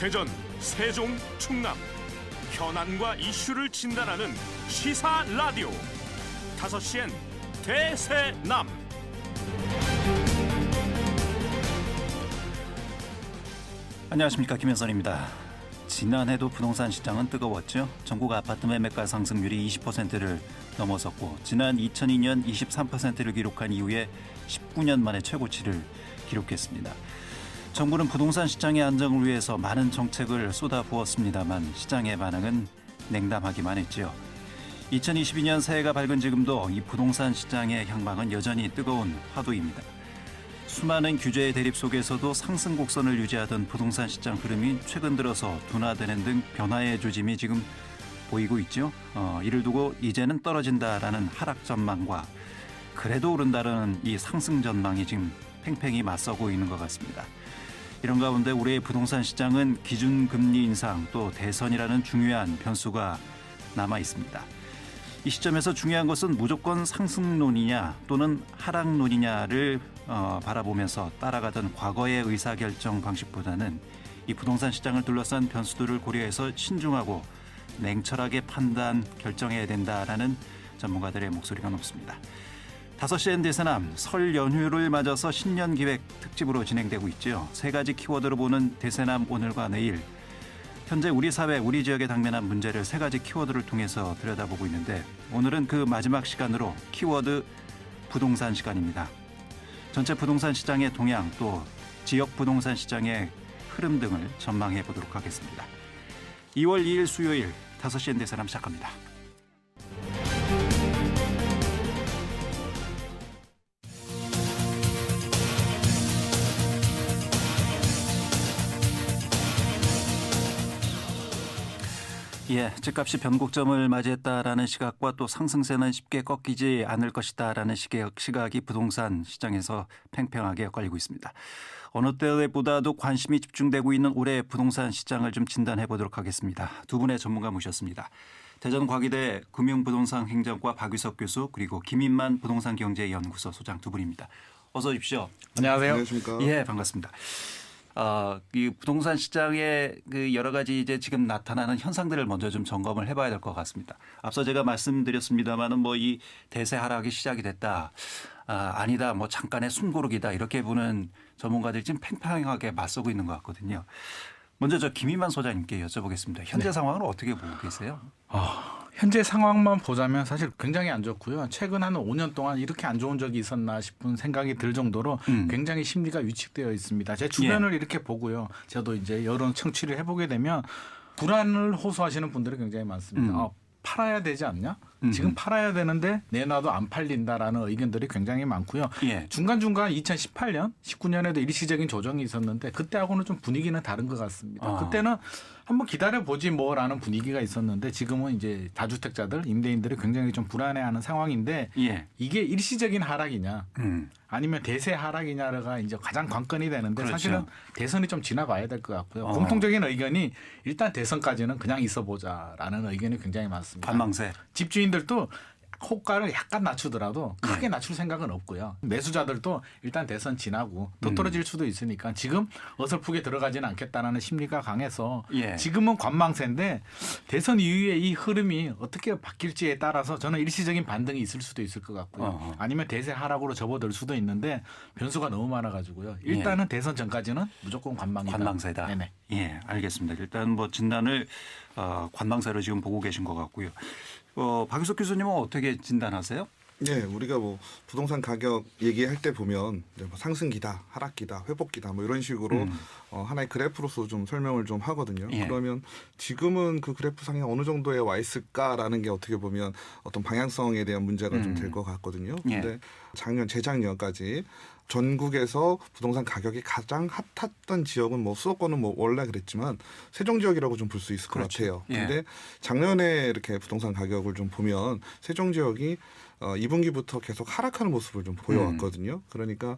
대전, 세종, 충남 현안과 이슈를 진단하는 시사 라디오 5시엔 대세남. 안녕하십니까, 김현선입니다. 지난해도 부동산 시장은 뜨거웠죠. 전국 아파트 매매가 상승률이 20%를 넘어섰고 지난 2002년 23%를 기록한 이후에 19년 만에 최고치를 기록했습니다. 정부는 부동산 시장의 안정을 위해서 많은 정책을 쏟아부었습니다만 시장의 반응은 냉담하기만 했죠. 2022년 새해가 밝은 지금도 이 부동산 시장의 향방은 여전히 뜨거운 화두입니다. 수많은 규제의 대립 속에서도 상승 곡선을 유지하던 부동산 시장 흐름이 최근 들어서 둔화되는 등 변화의 조짐이 지금 보이고 있죠. 이를 두고 이제는 떨어진다라는 하락 전망과 그래도 오른다라는 이 상승 전망이 지금 팽팽히 맞서고 있는 것 같습니다. 이런 가운데 우리의 부동산 시장은 기준금리 인상 또 대선이라는 중요한 변수가 남아 있습니다. 이 시점에서 중요한 것은 무조건 상승론이냐 또는 하락론이냐를 바라보면서 따라가던 과거의 의사결정 방식보다는 이 부동산 시장을 둘러싼 변수들을 고려해서 신중하고 냉철하게 판단, 결정해야 된다라는 전문가들의 목소리가 높습니다. 5시엔 대세남, 설 연휴를 맞아서 신년 기획 특집으로 진행되고 있죠. 3가지 키워드로 보는 대세남 오늘과 내일. 현재 우리 사회, 우리 지역에 당면한 문제를 3가지 키워드를 통해서 들여다보고 있는데 오늘은 그 마지막 시간으로 키워드 부동산 시간입니다. 전체 부동산 시장의 동향 또 지역 부동산 시장의 흐름 등을 전망해 보도록 하겠습니다. 2월 2일 수요일 5시엔 대세남 시작합니다. 예, 집값이 변곡점을 맞이했다라는 시각과 또 상승세는 쉽게 꺾이지 않을 것이다라는 시각이 부동산 시장에서 팽팽하게 엇갈리고 있습니다. 어느 때보다도 관심이 집중되고 있는 올해 부동산 시장을 좀 진단해 보도록 하겠습니다. 두 분의 전문가 모셨습니다. 대전과기대 금융부동산행정과 박유석 교수 그리고 김인만 부동산경제연구소 소장 두 분입니다. 어서 오십시오. 안녕하세요. 안녕하십니까. 예, 반갑습니다. 이 부동산 시장의 그 여러 가지 이제 지금 나타나는 현상들을 먼저 좀 점검을 해봐야 될 것 같습니다. 앞서 제가 말씀드렸습니다만은 뭐 이 대세 하락이 시작이 됐다. 아니다. 뭐 잠깐의 숨고르기다. 이렇게 보는 전문가들이 지금 팽팽하게 맞서고 있는 것 같거든요. 먼저 저 김인만 소장님께 여쭤보겠습니다. 현재 상황을 어떻게 보고 계세요? 현재 상황만 보자면 사실 굉장히 안 좋고요. 최근 한 5년 동안 이렇게 안 좋은 적이 있었나 싶은 생각이 들 정도로 굉장히 심리가 위축되어 있습니다. 제 주변을 이렇게 보고요. 저도 이제 여론 청취를 해보게 되면 불안을 호소하시는 분들이 굉장히 많습니다. 팔아야 되지 않냐? 지금 팔아야 되는데 내놔도 안 팔린다라는 의견들이 굉장히 많고요. 예. 중간중간 2018년, 19년에도 일시적인 조정이 있었는데 그때하고는 좀 분위기는 다른 것 같습니다. 그때는 한번 기다려보지 뭐라는 분위기가 있었는데 지금은 이제 다주택자들, 임대인들이 굉장히 좀 불안해하는 상황인데 이게 일시적인 하락이냐 아니면 대세 하락이냐가 이제 가장 관건이 되는데 그렇죠. 사실은 대선이 좀 지나가야 될 것 같고요. 공통적인 의견이 일단 대선까지는 그냥 있어보자라는 의견이 굉장히 많습니다. 관망세. 집주인들도 호가를 약간 낮추더라도 크게 낮출 생각은 없고요. 매수자들도 일단 대선 지나고 더 떨어질 수도 있으니까 지금 어설프게 들어가지는 않겠다는 심리가 강해서 지금은 관망세인데 대선 이후에 이 흐름이 어떻게 바뀔지에 따라서 저는 일시적인 반등이 있을 수도 있을 것 같고요. 아니면 대세 하락으로 접어들 수도 있는데 변수가 너무 많아가지고요. 일단은 대선 전까지는 무조건 관망이다. 관망세다. 네네. 예, 알겠습니다. 일단 뭐 진단을 관망세로 지금 보고 계신 것 같고요. 박유석 교수님은 어떻게 진단하세요? 네, 우리가 뭐 부동산 가격 얘기할 때 보면 뭐 상승기다, 하락기다, 회복기다 뭐 이런 식으로 하나의 그래프로서 좀 설명을 좀 하거든요. 그러면 지금은 그 그래프 상에 어느 정도에 와 있을까라는 게 어떻게 보면 어떤 방향성에 대한 문제가 좀 될 것 같거든요. 근데 작년, 재작년까지 전국에서 부동산 가격이 가장 핫했던 지역은 뭐 수도권은 뭐 원래 그랬지만 세종 지역이라고 좀 볼 수 있을 것 같아요. 근데 작년에 이렇게 부동산 가격을 좀 보면 세종 지역이 2분기부터 계속 하락하는 모습을 좀 보여왔거든요. 그러니까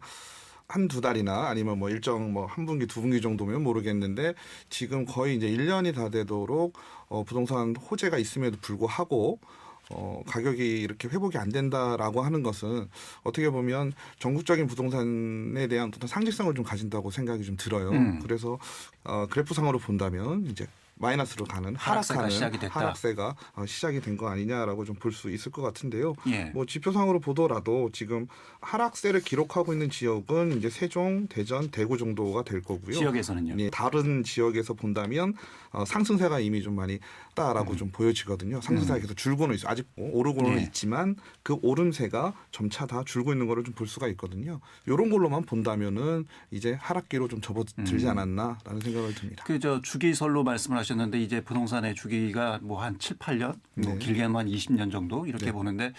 한두 달이나 아니면 뭐 일정 뭐 한 분기, 두 분기 정도면 모르겠는데 지금 거의 이제 1년이 다 되도록 부동산 호재가 있음에도 불구하고 가격이 이렇게 회복이 안 된다라고 하는 것은 어떻게 보면 전국적인 부동산에 대한 어떤 상징성을 좀 가진다고 생각이 좀 들어요. 그래서 그래프상으로 본다면 이제 마이너스로 가는 하락세가 시작이 됐다. 하락세가 시작이 된 거 아니냐라고 좀 볼 수 있을 것 같은데요. 예. 뭐 지표상으로 보더라도 지금 하락세를 기록하고 있는 지역은 이제 세종, 대전, 대구 정도가 될 거고요. 지역에서는요. 예, 다른 지역에서 본다면 상승세가 이미 좀 많이 있다라고 좀 보여지거든요. 상승세가 계속 줄고는 있어. 아직 오르고는 예. 있지만 그 오름세가 점차 다 줄고 있는 거를 좀 볼 수가 있거든요. 이런 걸로만 본다면은 이제 하락기로 좀 접어들지 않았나라는 생각을 듭니다. 그 저 주기설로 말씀을 하셨는데 이제 부동산의 주기가 뭐 한 7, 8년, 뭐 네. 길게는 한 20년 정도 이렇게 네. 보는데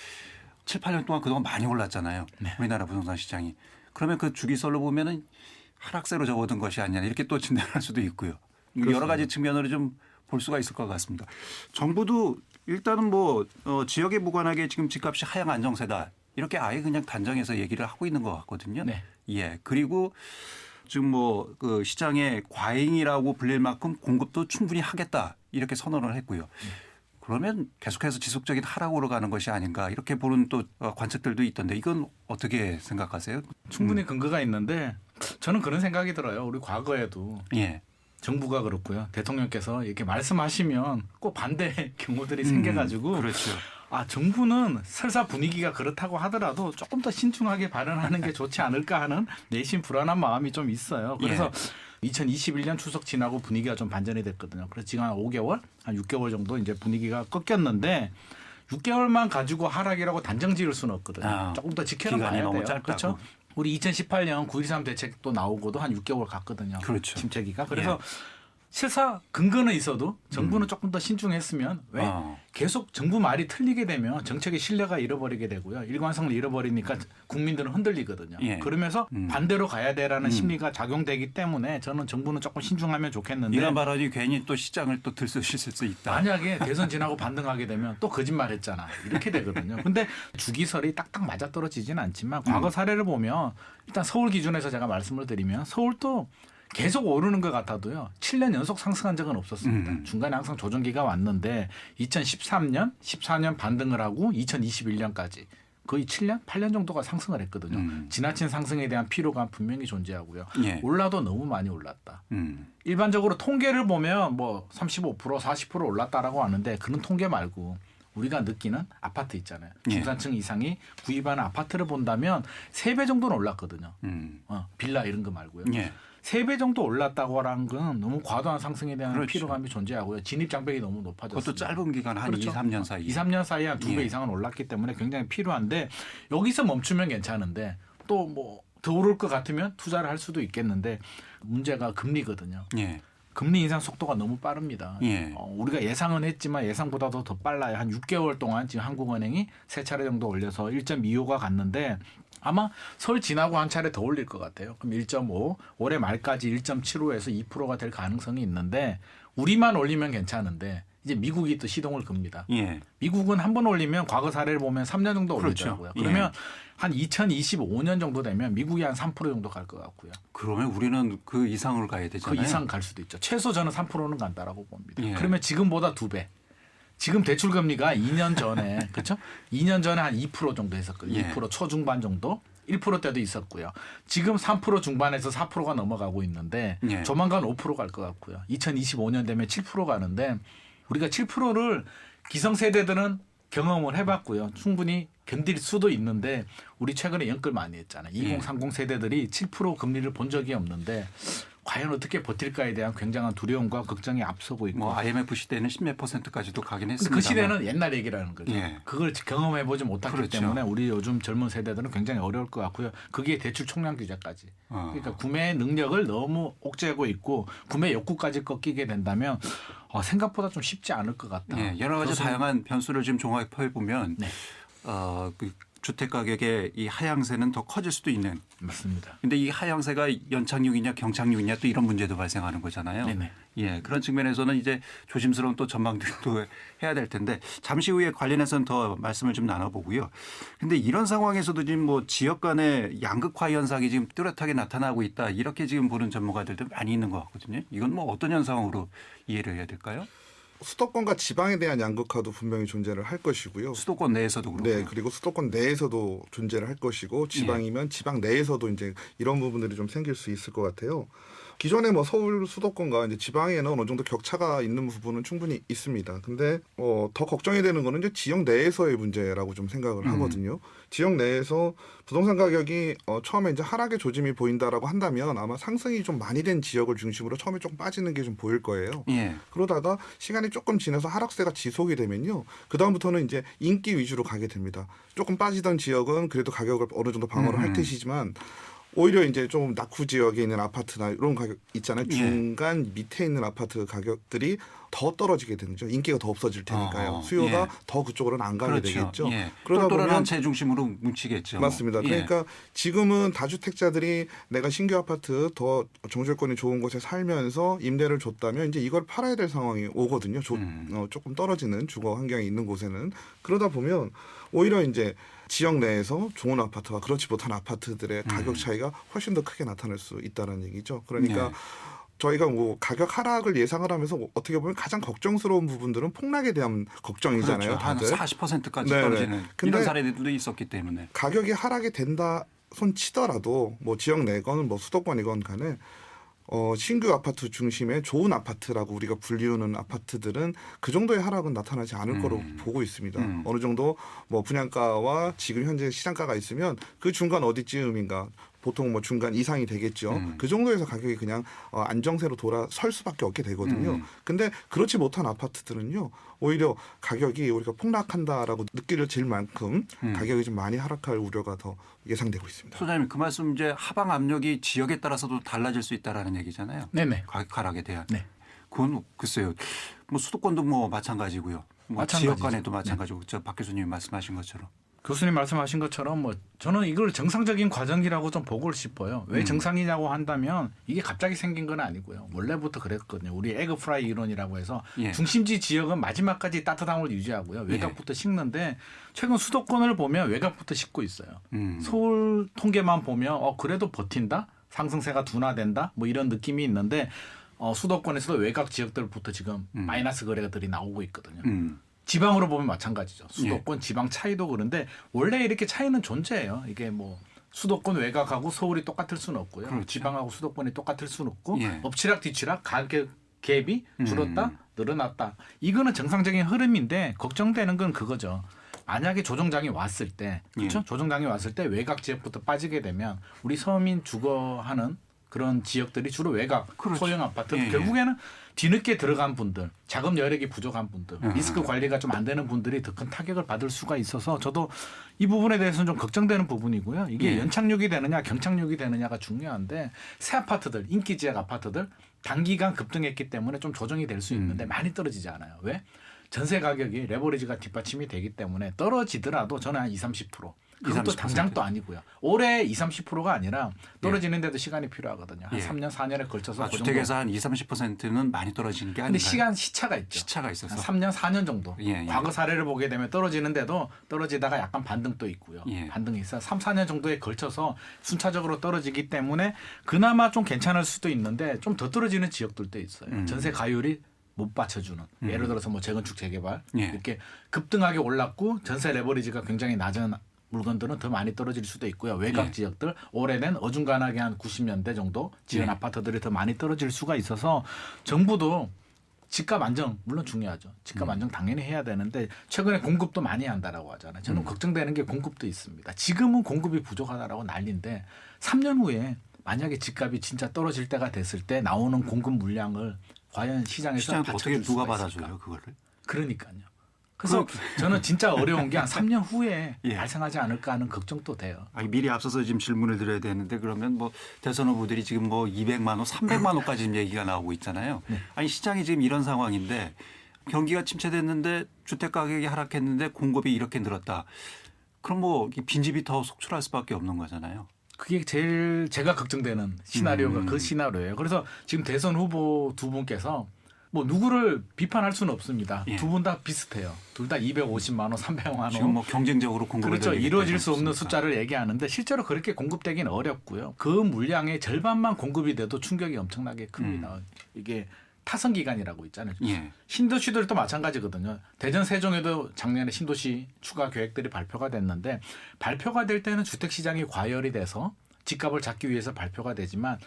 7, 8년 동안 그동안 많이 올랐잖아요. 우리나라 부동산 시장이. 그러면 그 주기설로 보면은 하락세로 접어든 것이 아니냐 이렇게 또 진단할 수도 있고요. 여러 가지 측면으로 좀 볼 수가 있을 것 같습니다. 정부도 일단은 뭐 지역에 무관하게 지금 집값이 하향 안정세다 이렇게 아예 그냥 단정해서 얘기를 하고 있는 것 같거든요. 네. 예. 그리고 지금 뭐 그 시장의 과잉이라고 불릴 만큼 공급도 충분히 하겠다 이렇게 선언을 했고요. 그러면 계속해서 지속적인 하락으로 가는 것이 아닌가 이렇게 보는 또 관측들도 있던데 이건 어떻게 생각하세요? 충분히 근거가 있는데 저는 그런 생각이 들어요. 우리 과거에도 예. 정부가 그렇고요. 대통령께서 이렇게 말씀하시면 꼭 반대 경우들이 생겨가지고 그렇죠. 아 정부는 설사 분위기가 그렇다고 하더라도 조금 더 신중하게 발언하는 게 좋지 않을까 하는 내심 불안한 마음이 좀 있어요. 그래서 2021년 추석 지나고 분위기가 좀 반전이 됐거든요. 그래서 지금 한 5개월, 한 6개월 정도 이제 분위기가 꺾였는데 6개월만 가지고 하락이라고 단정 지을 수는 없거든요. 조금 더 지켜는 기간이 봐야 너무 돼요. 짧다고. 그렇죠? 우리 2018년 9.13 대책도 나오고도 한 6개월 갔거든요. 그렇죠. 침체기가. 그래서 실사 근거는 있어도 정부는 조금 더 신중했으면 왜 어. 계속 정부 말이 틀리게 되면 정책의 신뢰가 잃어버리게 되고요. 일관성을 잃어버리니까 국민들은 흔들리거든요. 예. 그러면서 반대로 가야 되라는 심리가 작용되기 때문에 저는 정부는 조금 신중하면 좋겠는데 이런 발언이 괜히 또 시장을 또 들쑤실 수 있다. 만약에 대선 지나고 반등하게 되면 또 거짓말했잖아 이렇게 되거든요. 근데 주기설이 딱딱 맞아떨어지지는 않지만 과거 사례를 보면 일단 서울 기준에서 제가 말씀을 드리면 서울도 계속 오르는 것 같아도요. 7년 연속 상승한 적은 없었습니다. 중간에 항상 조정기가 왔는데 2013년, 14년 반등을 하고 2021년까지 거의 7년, 8년 정도가 상승을 했거든요. 지나친 상승에 대한 피로감 분명히 존재하고요. 예. 올라도 너무 많이 올랐다. 일반적으로 통계를 보면 뭐 35%, 40% 올랐다라고 하는데 그런 통계 말고 우리가 느끼는 아파트 있잖아요. 예. 중산층 이상이 구입하는 아파트를 본다면 3배 정도는 올랐거든요. 빌라 이런 거 말고요. 예. 3배 정도 올랐다고 하는 건 너무 과도한 상승에 대한 그렇죠. 피로감이 존재하고요. 진입 장벽이 너무 높아졌습니다. 그것도 짧은 기간 한 그렇죠. 2, 3년 사이. 2, 3년 사이에 한 2배 예. 이상은 올랐기 때문에 굉장히 필요한데 여기서 멈추면 괜찮은데 또 뭐 더 오를 것 같으면 투자를 할 수도 있겠는데 문제가 금리거든요. 예. 금리 인상 속도가 너무 빠릅니다. 예. 우리가 예상은 했지만 예상보다도 더 빨라요. 한 6개월 동안 지금 한국은행이 3차례 정도 올려서 1.25가 갔는데 아마 설 지나고 한 차례 더 올릴 것 같아요. 그럼 1.5, 올해 말까지 1.75에서 2%가 될 가능성이 있는데 우리만 올리면 괜찮은데 이제 미국이 또 시동을 겁니다. 예. 미국은 한 번 올리면 과거 사례를 보면 3년 정도 그렇죠. 올리더라고요. 예. 그러면 한 2025년 정도 되면 미국이 한 3% 정도 갈 것 같고요. 그러면 우리는 그 이상을 가야 그 되잖아요. 이상 갈 수도 있죠. 최소 저는 3%는 간다라고 봅니다. 예. 그러면 지금보다 2배. 지금 대출 금리가 2년 전에 그렇죠? 2년 전에 한 2% 정도 했었거든요. 예. 2% 초중반 정도. 1%대도 있었고요. 지금 3% 중반에서 4%가 넘어가고 있는데 예. 조만간 5% 갈 것 같고요. 2025년 되면 7% 가는데 우리가 7%를 기성세대들은 경험을 해봤고요. 충분히 견딜 수도 있는데 우리 최근에 연끌 많이 했잖아요. 2030 세대들이 7% 금리를 본 적이 없는데 과연 어떻게 버틸까에 대한 굉장한 두려움과 걱정이 앞서고 있고. 뭐 IMF 시대는 10몇 %까지도 가긴 했습니다. 그 시대는 옛날 얘기라는 거죠. 예. 그걸 경험해보지 못했기 그렇죠. 때문에 우리 요즘 젊은 세대들은 굉장히 어려울 것 같고요. 그게 대출 총량 규제까지. 그러니까 구매 능력을 너무 옥죄고 있고 구매 욕구까지 꺾이게 된다면 생각보다 좀 쉽지 않을 것 같다. 예, 여러 가지 다양한 변수를 지금 종합해 보면 네. 그 주택 가격의 이 하향세는 더 커질 수도 있는. 맞습니다. 근데 이 하향세가 연착륙이냐 경착륙이냐 또 이런 문제도 발생하는 거잖아요. 네네. 예, 그런 측면에서는 이제 조심스러운 또 전망들도 해야 될 텐데 잠시 후에 관련해서는 더 말씀을 좀 나눠보고요. 근데 이런 상황에서도 지금 뭐 지역 간의 양극화 현상이 지금 뚜렷하게 나타나고 있다 이렇게 지금 보는 전문가들도 많이 있는 것 같거든요. 이건 뭐 어떤 현상으로 이해를 해야 될까요? 수도권과 지방에 대한 양극화도 분명히 존재를 할 것이고요. 수도권 내에서도 그렇고. 네, 그리고 수도권 내에서도 존재를 할 것이고 지방이면 지방 내에서도 이제 이런 부분들이 좀 생길 수 있을 것 같아요. 기존에 뭐 서울 수도권과 이제 지방에는 어느 정도 격차가 있는 부분은 충분히 있습니다. 근데 더 걱정이 되는 거는 이제 지역 내에서의 문제라고 좀 생각을 하거든요. 지역 내에서 부동산 가격이 처음에 이제 하락의 조짐이 보인다라고 한다면 아마 상승이 좀 많이 된 지역을 중심으로 처음에 조금 빠지는 게 좀 보일 거예요. 예. 그러다가 시간이 조금 지나서 하락세가 지속이 되면요. 그다음부터는 이제 인기 위주로 가게 됩니다. 조금 빠지던 지역은 그래도 가격을 어느 정도 방어를 할 것이지만 오히려 이제 좀 낙후 지역에 있는 아파트나 이런 가격 있잖아요. 중간 밑에 있는 아파트 가격들이 더 떨어지게 되는 거죠. 인기가 더 없어질 테니까요. 수요가 더 그쪽으로는 안 가게 그렇죠. 되겠죠. 예. 그러다 똘똘한 보면 체 중심으로 뭉치겠죠. 맞습니다. 예. 그러니까 지금은 다주택자들이 내가 신규 아파트 더 정주행권이 좋은 곳에 살면서 임대를 줬다면 이제 이걸 팔아야 될 상황이 오거든요. 조금 떨어지는 주거 환경이 있는 곳에는. 그러다 보면 오히려 이제 지역 내에서 좋은 아파트와 그렇지 못한 아파트들의 가격 차이가 훨씬 더 크게 나타날 수 있다는 얘기죠. 그러니까 저희가 뭐 가격 하락을 예상을 하면서 어떻게 보면 가장 걱정스러운 부분들은 폭락에 대한 걱정이잖아요. 그렇죠. 한 다들. 40%까지 네네. 떨어지는 근데 이런 사례들도 있었기 때문에. 가격이 하락이 된다 손 치더라도 뭐 지역 내건 뭐 수도권이건 간에 신규 아파트 중심의 좋은 아파트라고 우리가 불리우는 아파트들은 그 정도의 하락은 나타나지 않을 거로 보고 있습니다. 어느 정도 뭐 분양가와 지금 현재 시장가가 있으면 그 중간 어디쯤인가 보통 뭐 중간 이상이 되겠죠. 그 정도에서 가격이 그냥 안정세로 돌아설 수밖에 없게 되거든요. 근데 그렇지 못한 아파트들은요. 오히려 가격이 우리가 폭락한다라고 느낄질 만큼 가격이 좀 많이 하락할 우려가 더 예상되고 있습니다. 소장님 그 말씀 이제 하방 압력이 지역에 따라서도 달라질 수 있다라는 얘기잖아요. 네네. 가격 하락에 대한. 네. 그건 글쎄요. 뭐 수도권도 뭐 마찬가지고요. 뭐 마찬가지죠. 지역 간에도 마찬가지고 저 박 교수님이 말씀하신 것처럼. 교수님 말씀하신 것처럼 뭐 저는 이걸 정상적인 과정이라고 좀 보고 싶어요. 왜 정상이냐고 한다면 이게 갑자기 생긴 건 아니고요. 원래부터 그랬거든요. 우리 에그 프라이 이론이라고 해서 예. 중심지 지역은 마지막까지 따뜻함을 유지하고요. 외곽부터 식는데 최근 수도권을 보면 외곽부터 식고 있어요. 서울 통계만 보면 그래도 버틴다? 상승세가 둔화된다? 뭐 이런 느낌이 있는데 수도권에서도 외곽 지역들부터 지금 마이너스 거래들이 나오고 있거든요. 지방으로 보면 마찬가지죠. 수도권, 지방 차이도 그런데 원래 이렇게 차이는 존재해요. 이게 뭐 수도권 외곽하고 서울이 똑같을 수는 없고요. 그렇죠. 지방하고 수도권이 똑같을 수는 없고 예. 엎치락 뒤치락 가격 갭이 줄었다 늘어났다. 이거는 정상적인 흐름인데 걱정되는 건 그거죠. 만약에 조정장이 왔을 때 그렇죠? 조정장이 왔을 때 외곽 지역부터 빠지게 되면 우리 서민 주거하는 그런 지역들이 주로 외곽 그렇죠. 소형 아파트 예, 예. 결국에는 뒤늦게 들어간 분들 자금 여력이 부족한 분들 리스크 관리가 좀 안 되는 분들이 더 큰 타격을 받을 수가 있어서 저도 이 부분에 대해서는 좀 걱정되는 부분이고요. 이게 연착륙이 되느냐 경착륙이 되느냐가 중요한데 새 아파트들 인기 지역 아파트들 단기간 급등했기 때문에 좀 조정이 될 수 있는데 많이 떨어지지 않아요. 왜? 전세 가격이 레버리지가 뒷받침이 되기 때문에 떨어지더라도 저는 한 20-30%. 그것도 20-30%. 당장도 아니고요. 올해 20-30%가 아니라 떨어지는데도 시간이 필요하거든요. 한 3년, 4년에 걸쳐서. 그 주택에서 한 20-30%는 많이 떨어지는 게 근데 아닌가요? 시차가 있죠. 시차가 있어서. 한 3년, 4년 정도. 예. 과거 사례를 보게 되면 떨어지는데도 떨어지다가 약간 반등도 있고요. 예. 반등이 있어 3, 4년 정도에 걸쳐서 순차적으로 떨어지기 때문에 그나마 좀 괜찮을 수도 있는데 좀 더 떨어지는 지역들도 있어요. 전세 가율이 못 받쳐주는. 예를 들어서 뭐 재건축 재개발 예. 이렇게 급등하게 올랐고 전세 레버리지가 굉장히 낮은 물건들은 더 많이 떨어질 수도 있고요. 외곽 지역들 오래된 어중간하게 한 90년대 정도 지은 아파트들이 더 많이 떨어질 수가 있어서 정부도 집값 안정 물론 중요하죠. 집값 안정 당연히 해야 되는데 최근에 공급도 많이 한다라고 하잖아요. 저는 걱정되는 게 공급도 있습니다. 지금은 공급이 부족하다라고 난리인데 3년 후에 만약에 집값이 진짜 떨어질 때가 됐을 때 나오는 공급 물량을 과연 시장에서 시장도 어떻게 받쳐줄 누가 수가 받아줘요 있을까? 그거를? 그러니까요. 그래서 저는 진짜 어려운 게 한 3년 후에 예. 발생하지 않을까 하는 걱정도 돼요. 아니, 미리 앞서서 지금 질문을 드려야 되는데 그러면 뭐 대선 후보들이 지금 뭐 200만 원, 300만 원까지 지금 얘기가 나오고 있잖아요. 아니 시장이 지금 이런 상황인데 경기가 침체됐는데 주택 가격이 하락했는데 공급이 이렇게 늘었다. 그럼 뭐 빈집이 더 속출할 수밖에 없는 거잖아요. 그게 제일 제가 걱정되는 시나리오가 그 시나리오예요. 그래서 지금 대선 후보 두 분께서 뭐 누구를 비판할 수는 없습니다. 예. 두 분 다 비슷해요. 둘 다 250만 원, 300만 원. 지금 뭐 경쟁적으로 공급을 그렇죠. 늘리겠다 이루어질 수 없는 이렇습니까? 숫자를 얘기하는데 실제로 그렇게 공급되기는 어렵고요. 그 물량의 절반만 공급이 돼도 충격이 엄청나게 큽니다. 이게 타선 기간이라고 있잖아요. 예. 신도시들도 마찬가지거든요. 대전 세종에도 작년에 신도시 추가 계획들이 발표가 됐는데 발표가 될 때는 주택시장이 과열이 돼서 집값을 잡기 위해서 발표가 되지만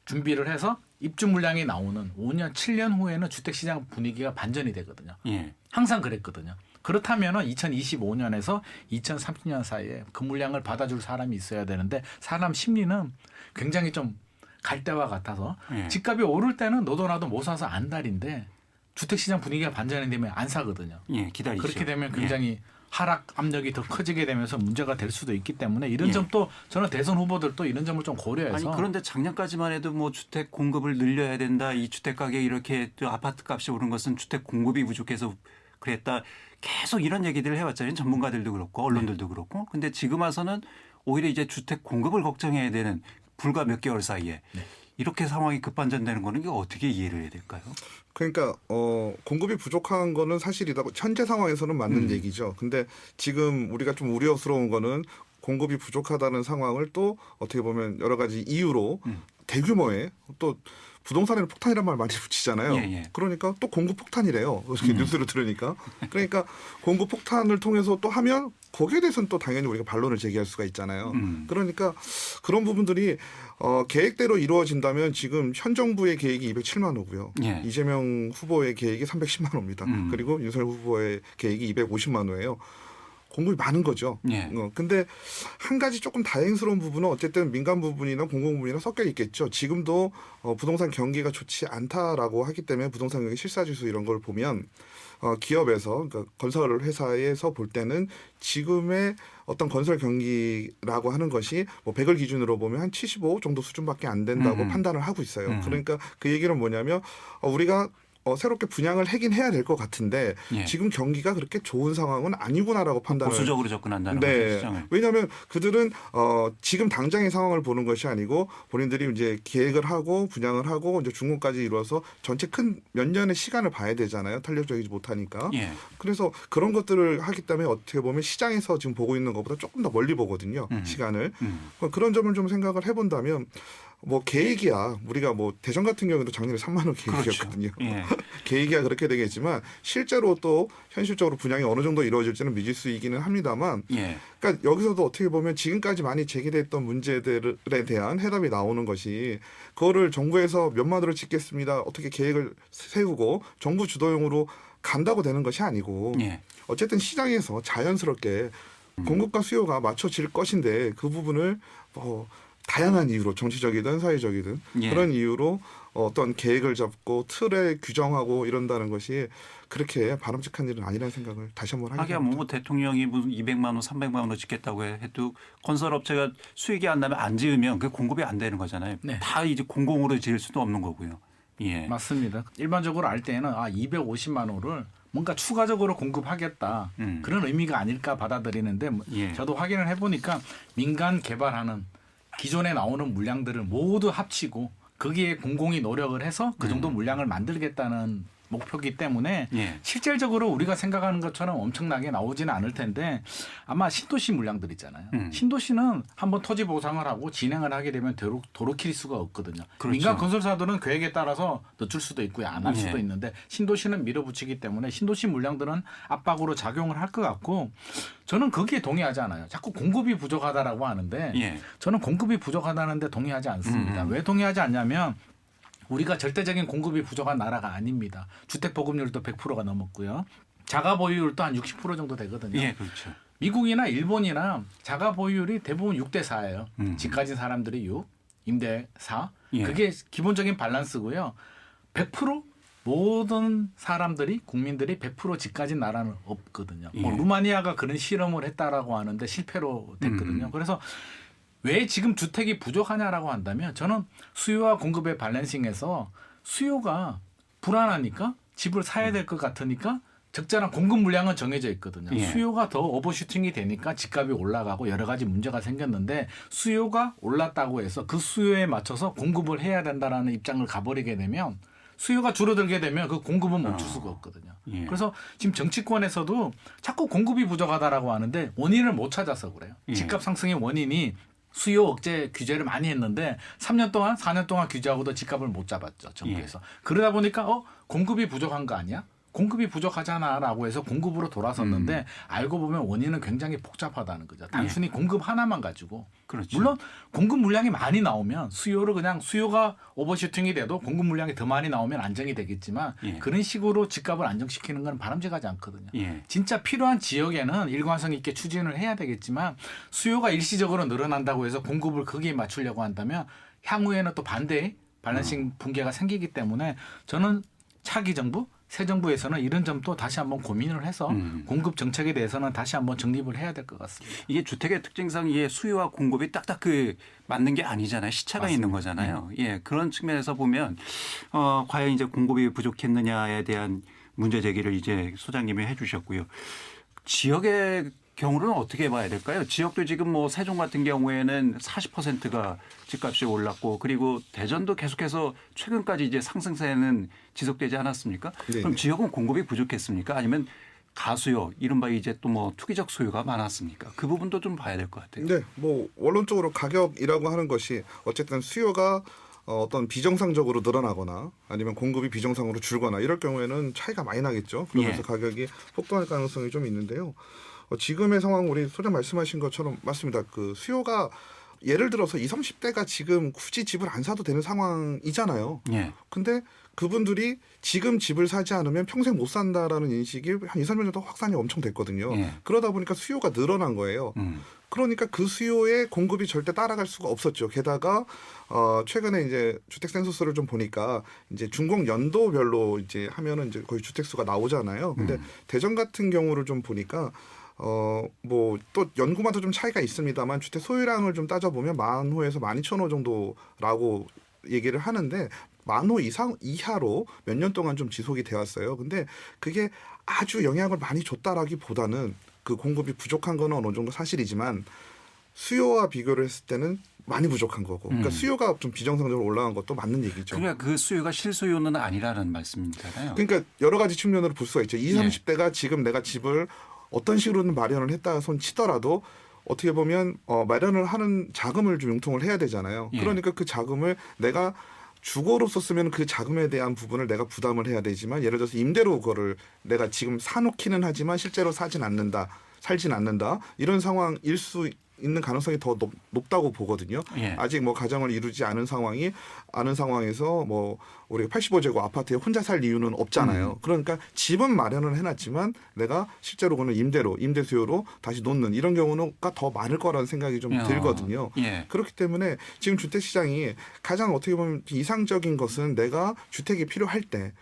준비를 해서 입주 물량이 나오는 5년, 7년 후에는 주택시장 분위기가 반전이 되거든요. 예. 항상 그랬거든요. 그렇다면 2025년에서 2030년 사이에 그 물량을 받아줄 사람이 있어야 되는데 사람 심리는 굉장히 좀 갈대와 같아서 예. 집값이 오를 때는 너도 나도 못 사서 안달인데 주택시장 분위기가 반전이 되면 안 사거든요. 예, 기다리죠. 그렇게 되면 굉장히 하락 압력이 더 커지게 되면서 문제가 될 수도 있기 때문에 이런 예. 점도 저는 대선 후보들도 이런 점을 좀 고려해서 아니 그런데 작년까지만 해도 뭐 주택 공급을 늘려야 된다. 이 주택 가격이 이렇게 또 아파트 값이 오른 것은 주택 공급이 부족해서 그랬다. 계속 이런 얘기들을 해왔잖아요. 전문가들도 그렇고 언론들도 그렇고. 근데 지금 와서는 오히려 이제 주택 공급을 걱정해야 되는 불과 몇 개월 사이에 이렇게 상황이 급반전되는 거는 이게 어떻게 이해를 해야 될까요? 그러니까 공급이 부족한 거는 사실이다. 현재 상황에서는 맞는 얘기죠. 근데 지금 우리가 좀 우려스러운 거는 공급이 부족하다는 상황을 또 어떻게 보면 여러 가지 이유로 대규모의 또 부동산에는 폭탄이란 말 많이 붙이잖아요. 예, 예. 그러니까 또 공급 폭탄이래요. 이렇게 뉴스를 들으니까. 그러니까 공급 폭탄을 통해서 또 하면 거기에 대해서는 또 당연히 우리가 반론을 제기할 수가 있잖아요. 그러니까 그런 부분들이 계획대로 이루어진다면 지금 현 정부의 계획이 207만 호고요. 예. 이재명 후보의 계획이 310만 호입니다. 그리고 윤석열 후보의 계획이 250만 호예요. 공급이 많은 거죠. 예. 근데 한 가지 조금 다행스러운 부분은 어쨌든 민간 부분이나 공공 부분이나 섞여 있겠죠. 지금도 부동산 경기가 좋지 않다라고 하기 때문에 부동산 경기 실사지수 이런 걸 보면 기업에서 그러니까 건설 회사에서 볼 때는 지금의 어떤 건설 경기라고 하는 것이 뭐 100을 기준으로 보면 한 75 정도 수준밖에 안 된다고 판단을 하고 있어요. 그러니까 그 얘기는 뭐냐면 우리가 새롭게 분양을 하긴 해야 될 것 같은데 예. 지금 경기가 그렇게 좋은 상황은 아니구나라고 판단을 보수적으로 접근한다는 거죠, 네. 시장을. 왜냐하면 그들은 지금 당장의 상황을 보는 것이 아니고 본인들이 이제 계획을 하고 분양을 하고 이제 준공까지 이루어서 전체 큰 몇 년의 시간을 봐야 되잖아요. 탄력적이지 못하니까. 예. 그래서 그런 것들을 하기 때문에 어떻게 보면 시장에서 지금 보고 있는 것보다 조금 더 멀리 보거든요. 시간을. 그런 점을 좀 생각을 해본다면 뭐 계획이야. 우리가 뭐 대전 같은 경우도 작년에 3만 원 계획이었거든요. 그렇죠. 예. 계획이야 그렇게 되겠지만 실제로 또 현실적으로 분양이 어느 정도 이루어질지는 미지수이기는 합니다만 예. 그러니까 여기서도 어떻게 보면 지금까지 많이 제기됐던 문제들에 대한 해답이 나오는 것이 그거를 정부에서 몇만 호를 짓겠습니다. 어떻게 계획을 세우고 정부 주도형으로 간다고 되는 것이 아니고 예. 어쨌든 시장에서 자연스럽게 공급과 수요가 맞춰질 것인데 그 부분을 다양한 이유로 정치적이든 사회적이든 예. 그런 이유로 어떤 계획을 잡고 틀에 규정하고 이런다는 것이 그렇게 바람직한 일은 아니라는 생각을 다시 한번 하게 하기야 됩니다. 뭐 대통령이 무슨 200만 원, 300만 원 짓겠다고 해도 건설업체가 수익이 안 나면 안 지으면 그 공급이 안 되는 거잖아요. 네. 다 이제 공공으로 지을 수도 없는 거고요. 예. 맞습니다. 일반적으로 알 때는 250만 호를 뭔가 추가적으로 공급하겠다 그런 의미가 아닐까 받아들이는데 예. 저도 확인을 해보니까 민간 개발하는 기존에 나오는 물량들을 모두 합치고 거기에 공공이 노력을 해서 그 정도 물량을 만들겠다는 목표이기 때문에 예. 실질적으로 우리가 생각하는 것처럼 엄청나게 나오지는 않을 텐데 아마 신도시 물량들 있잖아요. 신도시는 한번 토지 보상을 하고 진행을 하게 되면 도로킬 수가 없거든요. 그렇죠. 민간 건설사들은 계획에 따라서 늦출 수도 있고요. 안 할 수도 예. 있는데 신도시는 밀어붙이기 때문에 신도시 물량들은 압박으로 작용을 할 것 같고 저는 거기에 동의하지 않아요. 자꾸 공급이 부족하다라고 하는데 예. 저는 공급이 부족하다는데 동의하지 않습니다. 왜 동의하지 않냐면 우리가 절대적인 공급이 부족한 나라가 아닙니다. 주택 보급률도 100%가 넘었고요. 자가 보유율도 한 60% 정도 되거든요. 예, 그렇죠. 미국이나 일본이나 자가 보유율이 대부분 6대 4예요. 집 가진 사람들이 6, 임대 4. 예. 그게 기본적인 밸런스고요. 100% 모든 사람들이 국민들이 100% 집 가진 나라는 없거든요. 예. 루마니아가 그런 실험을 했다라고 하는데 실패로 됐거든요. 그래서 왜 지금 주택이 부족하냐라고 한다면 저는 수요와 공급의 밸런싱에서 수요가 불안하니까 집을 사야 될 것 같으니까 적절한 공급 물량은 정해져 있거든요. 예. 수요가 더 오버슈팅이 되니까 집값이 올라가고 여러 가지 문제가 생겼는데 수요가 올랐다고 해서 그 수요에 맞춰서 공급을 해야 된다라는 입장을 가버리게 되면 수요가 줄어들게 되면 그 공급은 멈출 수가 없거든요. 예. 그래서 지금 정치권에서도 자꾸 공급이 부족하다라고 하는데 원인을 못 찾아서 그래요. 예. 집값 상승의 원인이 수요 억제 규제를 많이 했는데 3년 동안 4년 동안 규제하고도 집값을 못 잡았죠. 정부에서. 그러다 보니까 공급이 부족한 거 아니야? 공급이 부족하잖아라고 해서 공급으로 돌아섰는데 알고 보면 원인은 굉장히 복잡하다는 거죠. 단순히 공급 하나만 가지고. 그렇죠. 물론 공급 물량이 많이 나오면 수요가 오버슈팅이 돼도 공급 물량이 더 많이 나오면 안정이 되겠지만 그런 식으로 집값을 안정시키는 건 바람직하지 않거든요. 진짜 필요한 지역에는 일관성 있게 추진을 해야 되겠지만 수요가 일시적으로 늘어난다고 해서 공급을 거기에 맞추려고 한다면 향후에는 또 반대의 밸런싱 붕괴가 생기기 때문에 저는 차기 정부 새 정부에서는 이런 점도 다시 한번 고민을 해서 공급 정책에 대해서는 다시 한번 정립을 해야 될 것 같습니다. 이게 주택의 특징상 이게 수요와 공급이 딱딱 맞는 게 아니잖아요. 시차가 맞습니다. 있는 거잖아요. 그런 측면에서 보면 과연 이제 공급이 부족했느냐에 대한 문제 제기를 이제 소장님이 해주셨고요. 지역의 경우는 어떻게 봐야 될까요? 지역도 지금 뭐 세종 같은 경우에는 40%가 집값이 올랐고 그리고 대전도 계속해서 최근까지 이제 상승세는 지속되지 않았습니까? 네네. 그럼 지역은 공급이 부족했습니까? 아니면 가수요, 이른바 이제 또 뭐 투기적 수요가 많았습니까? 그 부분도 좀 봐야 될 것 같아요. 네, 뭐 원론적으로 가격이라고 하는 것이 어쨌든 수요가 어떤 비정상적으로 늘어나거나 아니면 공급이 비정상으로 줄거나 이럴 경우에는 차이가 많이 나겠죠. 그러면서 가격이 폭등할 가능성이 좀 있는데요. 지금의 상황 우리 소장 말씀하신 것처럼 맞습니다. 그 수요가 예를 들어서 20, 30대가 지금 굳이 집을 안 사도 되는 상황이잖아요. 근데 그분들이 지금 집을 사지 않으면 평생 못 산다라는 인식이 한 2, 3년 정도 확산이 엄청 됐거든요. 그러다 보니까 수요가 늘어난 거예요. 그러니까 그 수요에 공급이 절대 따라갈 수가 없었죠. 게다가 최근에 이제 주택 센서스를 좀 보니까 이제 준공 연도별로 이제 하면은 이제 거의 주택 수가 나오잖아요. 근데 대전 같은 경우를 좀 보니까 뭐 또 연구마다 좀 차이가 있습니다만 주택 소유량을 좀 따져보면 10,000호에서 12,000호 정도라고 얘기를 하는데 10,000호 이하로 몇 년 동안 좀 지속이 되었어요. 근데 그게 아주 영향을 많이 줬다라기보다는 그 공급이 부족한 거는 어느 정도 사실이지만 수요와 비교를 했을 때는 많이 부족한 거고 그러니까 수요가 좀 비정상적으로 올라간 것도 맞는 얘기죠. 그러니까 그 수요가 실수요는 아니라는 말씀이잖아요. 그러니까 여러 가지 측면으로 볼 수가 있죠. 20, 30대가 지금 내가 집을 어떤 식으로는 마련을 했다 손 치더라도 어떻게 보면 마련을 하는 자금을 좀 융통을 해야 되잖아요. 그러니까 그 자금을 내가 주거로 썼으면 그 자금에 대한 부분을 내가 부담을 해야 되지만 예를 들어서 임대로 그거를 내가 지금 사놓기는 하지만 실제로 살진 않는다. 이런 상황일 수 있는 가능성이 더 높다고 보거든요. 아직 뭐 가정을 이루지 않은 상황에서 뭐 우리가 85제곱 아파트에 혼자 살 이유는 없잖아요. 그러니까 집은 마련을 해놨지만 내가 실제로 그는 임대 수요로 다시 놓는 이런 경우가 더 많을 거라는 생각이 좀 들거든요. 그렇기 때문에 지금 주택 시장이 가장 어떻게 보면 이상적인 것은 내가 주택이 필요할 때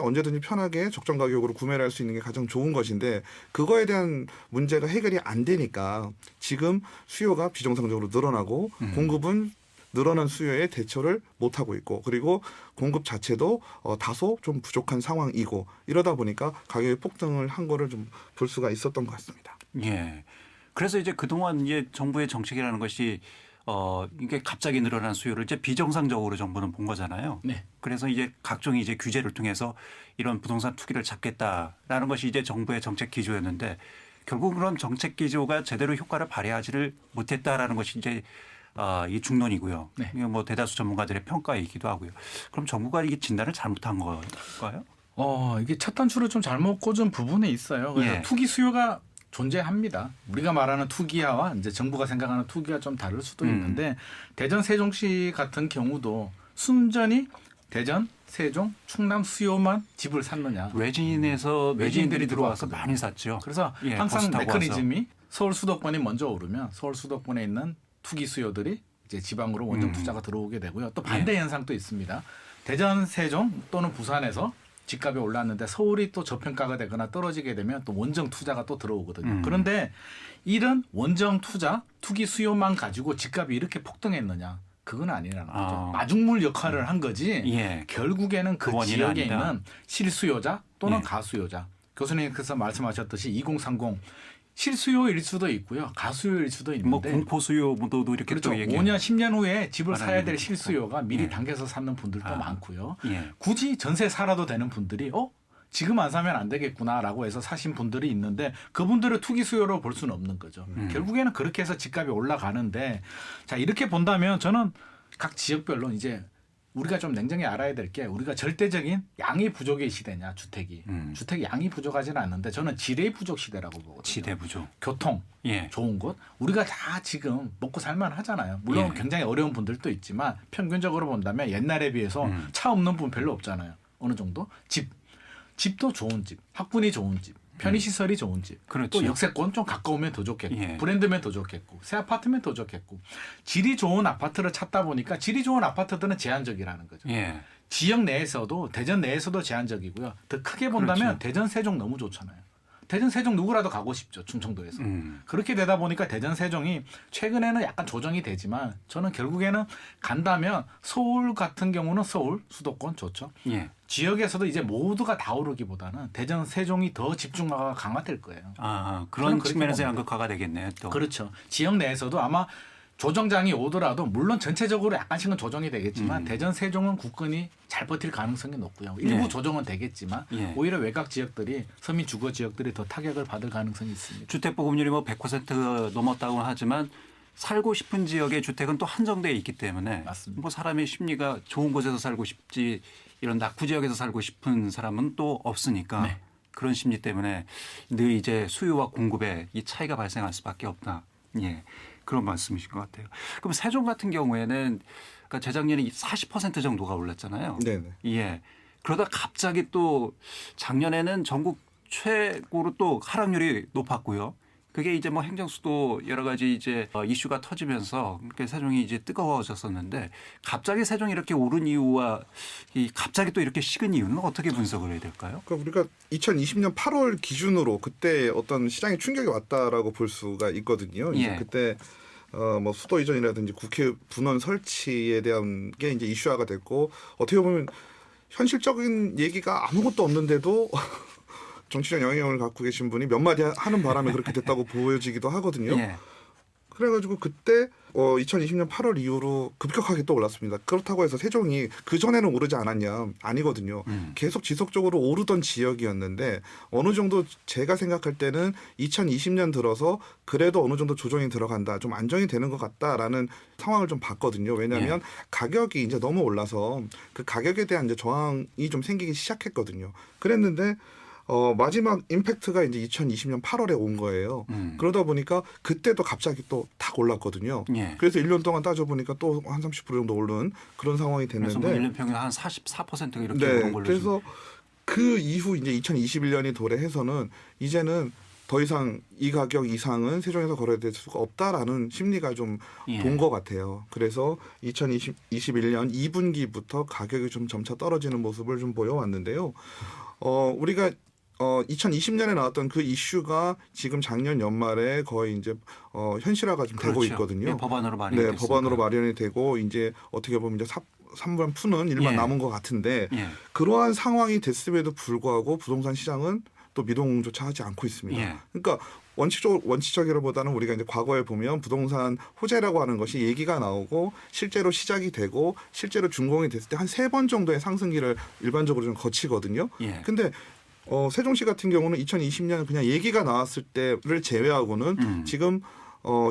언제든지 편하게 적정 가격으로 구매를 할 수 있는 게 가장 좋은 것인데 그거에 대한 문제가 해결이 안 되니까 지금 수요가 비정상적으로 늘어나고 공급은 늘어난 수요에 대처를 못하고 있고 그리고 공급 자체도 다소 좀 부족한 상황이고 이러다 보니까 가격이 폭등을 한 거를 좀 볼 수가 있었던 것 같습니다. 그래서 이제 그동안 이제 정부의 정책이라는 것이 이게 갑자기 늘어난 수요를 이제 비정상적으로 정부는 본 거잖아요. 그래서 이제 각종 이제 규제를 통해서 이런 부동산 투기를 잡겠다라는 것이 이제 정부의 정책 기조였는데 결국 그런 정책 기조가 제대로 효과를 발휘하지를 못했다라는 것이 이제 이 중론이고요. 이게 뭐 대다수 전문가들의 평가이기도 하고요. 그럼 정부가 이게 진단을 잘못한 걸까요? 이게 첫 단추를 좀 잘못 꽂은 부분이 있어요. 그래서 투기 수요가 존재합니다. 우리가 말하는 투기화와 이제 정부가 생각하는 투기와 좀 다를 수도 있는데 대전 세종시 같은 경우도 순전히 대전, 세종, 충남 수요만 집을 샀느냐. 외지인들이 들어와서 많이 샀죠. 그래서 항상 메커니즘이 서울 수도권이 먼저 오르면 서울 수도권에 있는 투기 수요들이 이제 지방으로 원정 투자가 들어오게 되고요. 또 반대 현상도 있습니다. 대전, 세종 또는 부산에서 집값이 올랐는데 서울이 또 저평가가 되거나 떨어지게 되면 또 원정 투자가 또 들어오거든요. 그런데 이런 원정 투자, 투기 수요만 가지고 집값이 이렇게 폭등했느냐. 그건 아니라는 거죠. 마중물 역할을 한 거지 결국에는 그 지역에 있는 실수요자 또는 가수요자. 교수님께서 말씀하셨듯이 2030 실수요일 수도 있고요. 가수요일 수도 있는데. 뭐 공포수요도 이렇게 그렇죠. 또 5년, 10년 후에 집을 사야 될 실수요가 미리 당겨서 사는 분들도 많고요. 굳이 전세 살아도 되는 분들이 지금 안 사면 안 되겠구나라고 해서 사신 분들이 있는데 그분들의 투기 수요로 볼 수는 없는 거죠. 결국에는 그렇게 해서 집값이 올라가는데 자 이렇게 본다면 저는 각 지역별로 이제 우리가 좀 냉정히 알아야 될 게 우리가 절대적인 양이 부족의 시대냐 주택이 주택 양이 부족하지는 않는데 저는 질의 부족 시대라고 보거든요. 지대 부족. 교통 예. 좋은 곳 우리가 다 지금 먹고 살만 하잖아요. 물론 예. 굉장히 어려운 분들도 있지만 평균적으로 본다면 옛날에 비해서 차 없는 분 별로 없잖아요. 어느 정도 집도 좋은 집, 학군이 좋은 집, 편의시설이 좋은 집, 그렇죠. 또 역세권 좀 가까우면 더 좋겠고 예. 브랜드면 더 좋겠고 새 아파트면 더 좋겠고 질이 좋은 아파트를 찾다 보니까 질이 좋은 아파트들은 제한적이라는 거죠. 예. 지역 내에서도 대전 내에서도 제한적이고요. 더 크게 본다면 그렇죠. 대전 세종 너무 좋잖아요. 대전 세종 누구라도 가고 싶죠. 충청도에서. 그렇게 되다 보니까 대전 세종이 최근에는 약간 조정이 되지만 저는 결국에는 간다면 서울 같은 경우는 서울 수도권 좋죠. 예. 지역에서도 이제 모두가 다 오르기보다는 대전 세종이 더 집중화가 강화될 거예요. 아, 저는 그런 그렇게 측면에서 봅니다. 양극화가 되겠네요. 또. 그렇죠. 지역 내에서도 아마 조정장이 오더라도 물론 전체적으로 약간씩은 조정이 되겠지만 대전 세종은 국권이 잘 버틸 가능성이 높고요. 일부 예. 조정은 되겠지만 예. 오히려 외곽 지역들이 서민 주거 지역들이 더 타격을 받을 가능성이 있습니다. 주택 보급률이 뭐 100% 넘었다고 하지만 살고 싶은 지역의 주택은 또 한정되어 있기 때문에 맞습니다. 뭐 사람의 심리가 좋은 곳에서 살고 싶지 이런 낙후 지역에서 살고 싶은 사람은 또 없으니까 네. 그런 심리 때문에 늘 이제 수요와 공급의 이 차이가 발생할 수밖에 없다. 예. 그런 말씀이신 것 같아요. 그럼 세종 같은 경우에는 그러니까 재작년에 40% 정도가 올랐잖아요. 네네. 예. 그러다 갑자기 또 작년에는 전국 최고로 또 하락률이 높았고요. 그게 이제 뭐 행정수도 여러 가지 이제 이슈가 터지면서 그러니까 세종이 이제 뜨거워졌었는데 갑자기 세종이 이렇게 오른 이유와 이 갑자기 또 이렇게 식은 이유는 어떻게 분석을 해야 될까요? 그러니까 우리가 2020년 8월 기준으로 그때 어떤 시장에 충격이 왔다라고 볼 수가 있거든요. 이제 예. 그때 뭐 수도 이전이라든지 국회 분원 설치에 대한 게 이제 이슈화가 됐고 어떻게 보면 현실적인 얘기가 아무것도 없는데도 정치적 영향력을 갖고 계신 분이 몇 마디 하는 바람에 그렇게 됐다고 보여지기도 하거든요. 예. 그래가지고 그때 2020년 8월 이후로 급격하게 또 올랐습니다. 그렇다고 해서 세종이 그 전에는 오르지 않았냐? 아니거든요. 계속 지속적으로 오르던 지역이었는데 어느 정도 제가 생각할 때는 2020년 들어서 그래도 어느 정도 조정이 들어간다, 좀 안정이 되는 것 같다라는 상황을 좀 봤거든요. 왜냐하면 가격이 이제 너무 올라서 그 가격에 대한 이제 저항이 좀 생기기 시작했거든요. 그랬는데 마지막 임팩트가 이제 2020년 8월에 온 거예요. 그러다 보니까 그때도 갑자기 또 탁 올랐거든요. 예. 그래서 1년 동안 따져보니까 또 한 30% 정도 오른 그런 상황이 그래서 뭐 됐는데 1년 평균 한 44%가 이렇게 네, 오른 걸로 그래서 그 이후 이제 2021년이 도래해서는 이제는 더 이상 이 가격 이상은 세종에서 거래될 수가 없다라는 심리가 좀 예. 본 것 같아요. 그래서 2021년 2분기부터 가격이 좀 점차 떨어지는 모습을 좀 보여왔는데요. 우리가 2020년에 나왔던 그 이슈가 지금 작년 연말에 거의 이제 현실화가 좀 되고 그렇죠. 있거든요. 예, 법안으로 마련이 네, 됐으니까. 법안으로 법안으로 마련이 되고 이제 어떻게 보면 이제 3번 푸는 일만 예. 남은 것 같은데 예. 그러한 상황이 됐음에도 불구하고 부동산 시장은 또 미동조차 하지 않고 있습니다. 예. 그러니까 원칙적이라보다는 우리가 이제 과거에 보면 부동산 호재라고 하는 것이 얘기가 나오고 실제로 시작이 되고 실제로 준공이 됐을 때 한 3번 정도의 상승기를 일반적으로 좀 거치거든요. 예. 근데 세종시 같은 경우는 2020년 그냥 얘기가 나왔을 때를 제외하고는 지금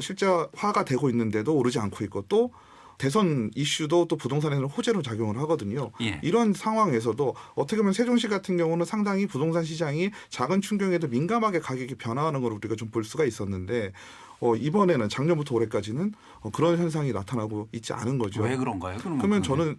실제화가 되고 있는데도 오르지 않고 있고 또 대선 이슈도 또 부동산에는 호재로 작용을 하거든요. 예. 이런 상황에서도 어떻게 보면 세종시 같은 경우는 상당히 부동산 시장이 작은 충격에도 민감하게 가격이 변화하는 걸 우리가 좀 볼 수가 있었는데 이번에는 작년부터 올해까지는 그런 현상이 나타나고 있지 않은 거죠. 왜 그런가요? 그러면 저는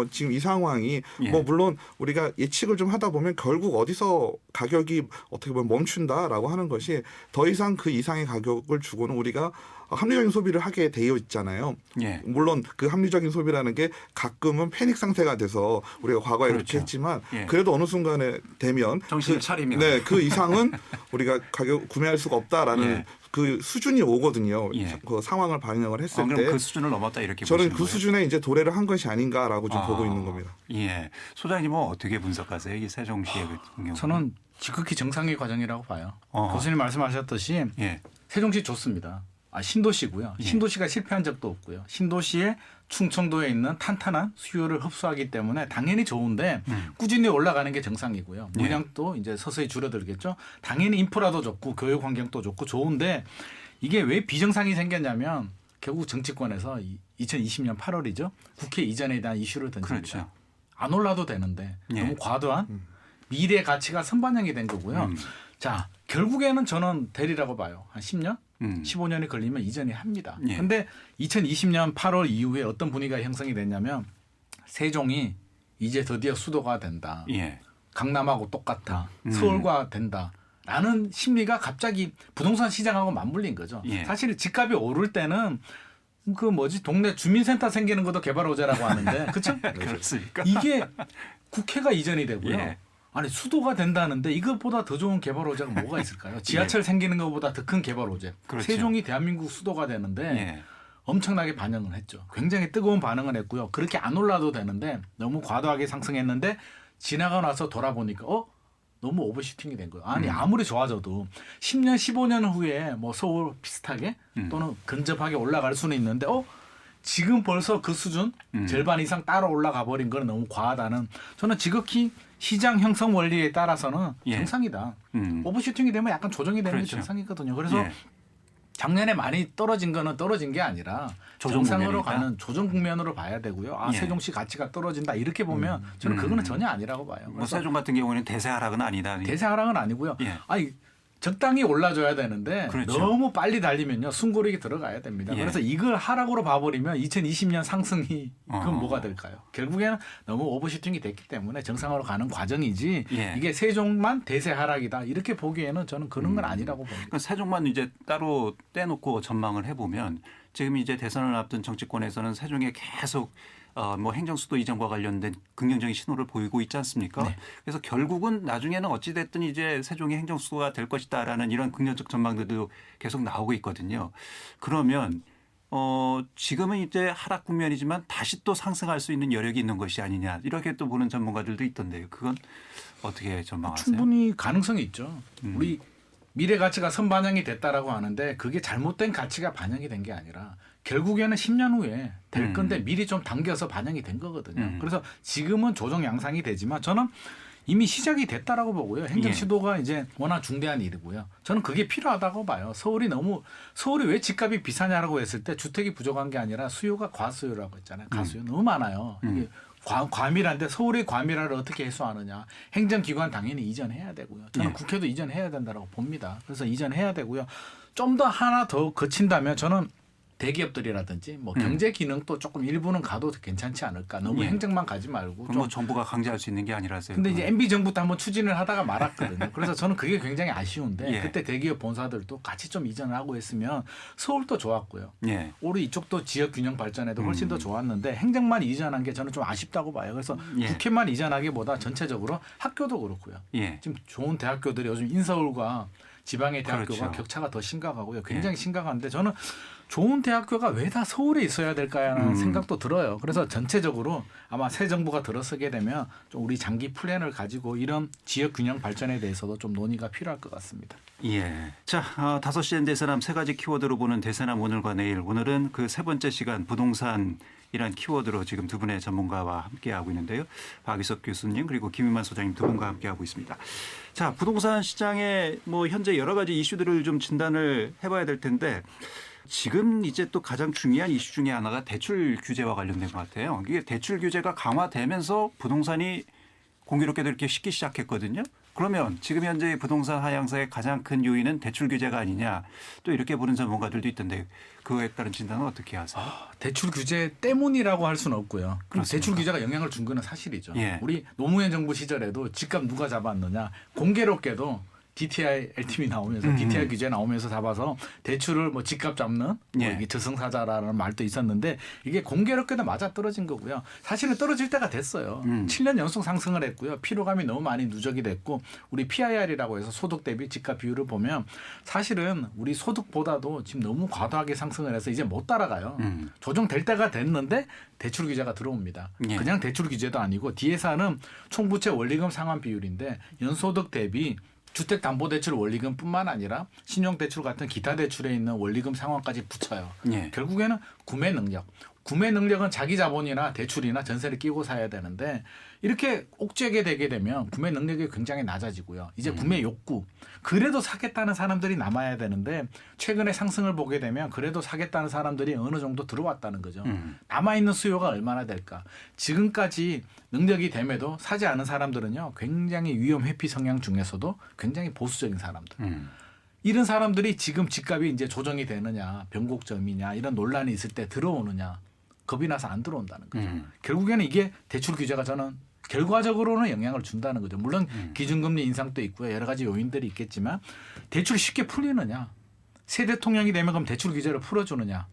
지금 이 상황이 예. 뭐 물론 우리가 예측을 좀 하다 보면 결국 어디서 가격이 어떻게 보면 멈춘다라고 하는 것이 더 이상 그 이상의 가격을 주고는 우리가 합리적인 소비를 하게 되어 있잖아요. 예. 물론 그 합리적인 소비라는 게 가끔은 패닉 상태가 돼서 우리가 과거에 그렇죠. 그렇게 했지만 예. 그래도 어느 순간에 되면 정신을 차리면. 네, 그 이상은 우리가 가격 구매할 수가 없다라는 예. 그 수준이 오거든요. 예. 그 상황을 반영을 했을 그럼 때 그 수준을 넘었다 이렇게 저는 보시는 그 거예요? 수준에 이제 도래를 한 것이 아닌가라고 좀 보고 있는 겁니다. 예. 소장님은 어떻게 분석하세요? 이 세종시의 경우? 저는 지극히 정상의 과정이라고 봐요. 어허. 교수님 말씀하셨듯이 예. 세종시 좋습니다. 신도시고요. 예. 신도시가 실패한 적도 없고요. 신도시에 충청도에 있는 탄탄한 수요를 흡수하기 때문에 당연히 좋은데 꾸준히 올라가는 게 정상이고요. 예. 물량도 이제 서서히 줄어들겠죠. 당연히 인프라도 좋고 교육 환경도 좋고 좋은데 이게 왜 비정상이 생겼냐면 결국 정치권에서 2020년 8월이죠. 국회 이전에 대한 이슈를 던집니다. 그렇죠. 안 올라도 되는데 예. 너무 과도한 미래 가치가 선반영이 된 거고요. 자, 결국에는 저는 되리라고 봐요. 한 10년? 15년이 걸리면 이전이 합니다. 그런데 예. 2020년 8월 이후에 어떤 분위기가 형성이 됐냐면 세종이 이제 드디어 수도가 된다. 예. 강남하고 똑같아. 서울과 된다. 라는 심리가 갑자기 부동산 시장하고 맞물린 거죠. 예. 사실 집값이 오를 때는 동네 주민센터 생기는 것도 개발호재라고 하는데 그렇죠? 그렇습니까? 이게 국회가 이전이 되고요. 예. 아니 수도가 된다는데 이것보다 더 좋은 개발 호재가 뭐가 있을까요? 지하철 생기는 것보다 더 큰 개발 호재. 그렇죠. 세종이 대한민국 수도가 되는데 예. 엄청나게 반응을 했죠. 굉장히 뜨거운 반응을 했고요. 그렇게 안 올라도 되는데 너무 과도하게 상승했는데 지나가 나서 돌아보니까 너무 오버슈팅이 된 거예요. 아니 아무리 좋아져도 10년 15년 후에 뭐 서울 비슷하게 또는 근접하게 올라갈 수는 있는데 지금 벌써 그 수준 절반 이상 따라 올라가 버린 건 너무 과하다는 저는 지극히 시장 형성 원리에 따라서는 예. 정상이다. 오버슈팅이 되면 약간 조정이 되는 그렇죠. 게 정상이거든요. 그래서 예. 작년에 많이 떨어진 거는 떨어진 게 아니라 조정 정상으로 국면이다? 가는 조정 국면으로 봐야 되고요. 예. 세종시 가치가 떨어진다 이렇게 보면 저는 그거는 전혀 아니라고 봐요. 뭐 그래서 세종 같은 경우는 대세 하락은 아니다. 대세 하락은 아니고요. 예. 아니 적당히 올라줘야 되는데 그렇죠. 너무 빨리 달리면요 숨고르기 들어가야 됩니다. 예. 그래서 이걸 하락으로 봐버리면 2020년 상승이 그건 뭐가 될까요? 결국에는 너무 오버슈팅이 됐기 때문에 정상으로 가는 과정이지 예. 이게 세종만 대세 하락이다 이렇게 보기에는 저는 그런 건 아니라고 봅니다. 그러니까 세종만 이제 따로 떼놓고 전망을 해보면 지금 이제 대선을 앞둔 정치권에서는 세종에 계속 뭐 행정수도 이전과 관련된 긍정적인 신호를 보이고 있지 않습니까? 네. 그래서 결국은 나중에는 어찌 됐든 이제 세종이 행정수도가 될 것이다라는 이런 긍정적 전망들도 계속 나오고 있거든요. 그러면 지금은 이제 하락 국면이지만 다시 또 상승할 수 있는 여력이 있는 것이 아니냐 이렇게 또 보는 전문가들도 있던데요. 그건 어떻게 전망하세요? 충분히 가능성이 있죠. 우리 미래 가치가 선반영이 됐다라고 하는데 그게 잘못된 가치가 반영이 된 게 아니라 결국에는 10년 후에 될 건데 미리 좀 당겨서 반영이 된 거거든요. 그래서 지금은 조정 양상이 되지만 저는 이미 시작이 됐다라고 보고요. 행정 시도가 이제 워낙 중대한 일이고요. 저는 그게 필요하다고 봐요. 서울이 왜 집값이 비싸냐라고 했을 때 주택이 부족한 게 아니라 수요가 과수요라고 했잖아요. 가수요 너무 많아요. 이게 과밀한데 서울의 과밀화를 어떻게 해소하느냐. 행정기관 당연히 이전해야 되고요. 저는 국회도 이전해야 된다고 봅니다. 그래서 이전해야 되고요. 좀 더 하나 더 거친다면 저는 대기업들이라든지 뭐 경제 기능도 조금 일부는 가도 괜찮지 않을까. 너무 행정만 가지 말고. 그럼 뭐 정부가 강제할 수 있는 게 아니라서요. 근데 이제 MB 정부 때 한번 추진을 하다가 말았거든요. 그래서 저는 그게 굉장히 아쉬운데 예. 그때 대기업 본사들도 같이 좀 이전을 하고 했으면 서울도 좋았고요. 예. 우리 이쪽도 지역 균형 발전에도 훨씬 더 좋았는데 행정만 이전한 게 저는 좀 아쉽다고 봐요. 그래서 예. 국회만 이전하기보다 전체적으로 학교도 그렇고요. 예. 지금 좋은 대학교들이 요즘 인서울과 지방의 대학교가 그렇죠. 격차가 더 심각하고요. 굉장히 심각한데 저는 좋은 대학교가 왜 다 서울에 있어야 될까라는 생각도 들어요. 그래서 전체적으로 아마 새 정부가 들어서게 되면 좀 우리 장기 플랜을 가지고 이런 지역 균형 발전에 대해서도 좀 논의가 필요할 것 같습니다. 예. 자, 5시엔 대세남 세 가지 키워드로 보는 대세남 오늘과 내일. 오늘은 그 세 번째 시간 부동산이란 키워드로 지금 두 분의 전문가와 함께하고 있는데요. 박이석 교수님 그리고 김윤만 소장님 두 분과 함께하고 있습니다. 자, 부동산 시장에 뭐 현재 여러 가지 이슈들을 좀 진단을 해봐야 될 텐데 지금 이제 또 가장 중요한 이슈 중에 하나가 대출 규제와 관련된 것 같아요. 이게 대출 규제가 강화되면서 부동산이 공교롭게도 이렇게 식기 시작했거든요. 그러면 지금 현재 부동산 하향세의 가장 큰 요인은 대출 규제가 아니냐 또 이렇게 보는 전문가들도 있던데 그거에 따른 진단은 어떻게 하세요? 대출 규제 때문이라고 할 수는 없고요. 그렇습니까? 대출 규제가 영향을 준 거는 사실이죠. 예. 우리 노무현 정부 시절에도 집값 누가 잡았느냐. 공교롭게도 DTI LTV 나오면서 DTI 규제 나오면서 잡아서 대출을 뭐 집값 잡는 뭐 예. 이게 저승사자라는 말도 있었는데 이게 공교롭게도 맞아 떨어진 거고요. 사실은 떨어질 때가 됐어요. 7년 연속 상승을 했고요. 피로감이 너무 많이 누적이 됐고 우리 PIR이라고 해서 소득 대비 집값 비율을 보면 사실은 우리 소득보다도 지금 너무 과도하게 상승을 해서 이제 못 따라가요. 조정될 때가 됐는데 대출 규제가 들어옵니다. 예. 그냥 대출 규제도 아니고 뒤에서는 총부채 원리금 상환 비율인데 연소득 대비 주택담보대출 원리금뿐만 아니라 신용대출 같은 기타 대출에 있는 원리금 상환까지 붙여요. 예. 결국에는 구매 능력. 구매 능력은 자기 자본이나 대출이나 전세를 끼고 사야 되는데 이렇게 옥죄게 되게 되면 구매 능력이 굉장히 낮아지고요. 이제 구매 욕구. 그래도 사겠다는 사람들이 남아야 되는데 최근에 상승을 보게 되면 그래도 사겠다는 사람들이 어느 정도 들어왔다는 거죠. 남아있는 수요가 얼마나 될까. 지금까지 능력이 됨에도 사지 않은 사람들은요. 굉장히 위험 회피 성향 중에서도 굉장히 보수적인 사람들. 이런 사람들이 지금 집값이 이제 조정이 되느냐, 변곡점이냐 이런 논란이 있을 때 들어오느냐. 겁이 나서 안 들어온다는 거죠. 결국에는 이게 대출 규제가 저는 결과적으로는 영향을 준다는 거죠. 물론 기준금리 인상도 있고요. 여러 가지 요인들이 있겠지만 대출이 쉽게 풀리느냐. 새 대통령이 되면 그럼 대출 규제를 풀어주느냐.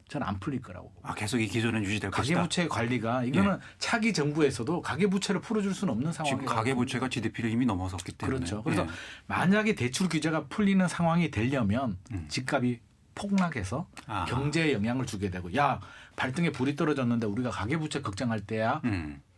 저는 안 풀릴 거라고. 계속 이 기조는 유지될 것이다. 가계부채 관리가 이거는 차기 정부에서도 가계부채를 풀어줄 수는 없는 상황이에요. 지금 가계부채가 GDP를 이미 넘어섰기 때문에. 그렇죠. 그래서 만약에 대출 규제가 풀리는 상황이 되려면 집값이 폭락해서 경제에 영향을 주게 되고 야 발등에 불이 떨어졌는데 우리가 가계부채 걱정할 때야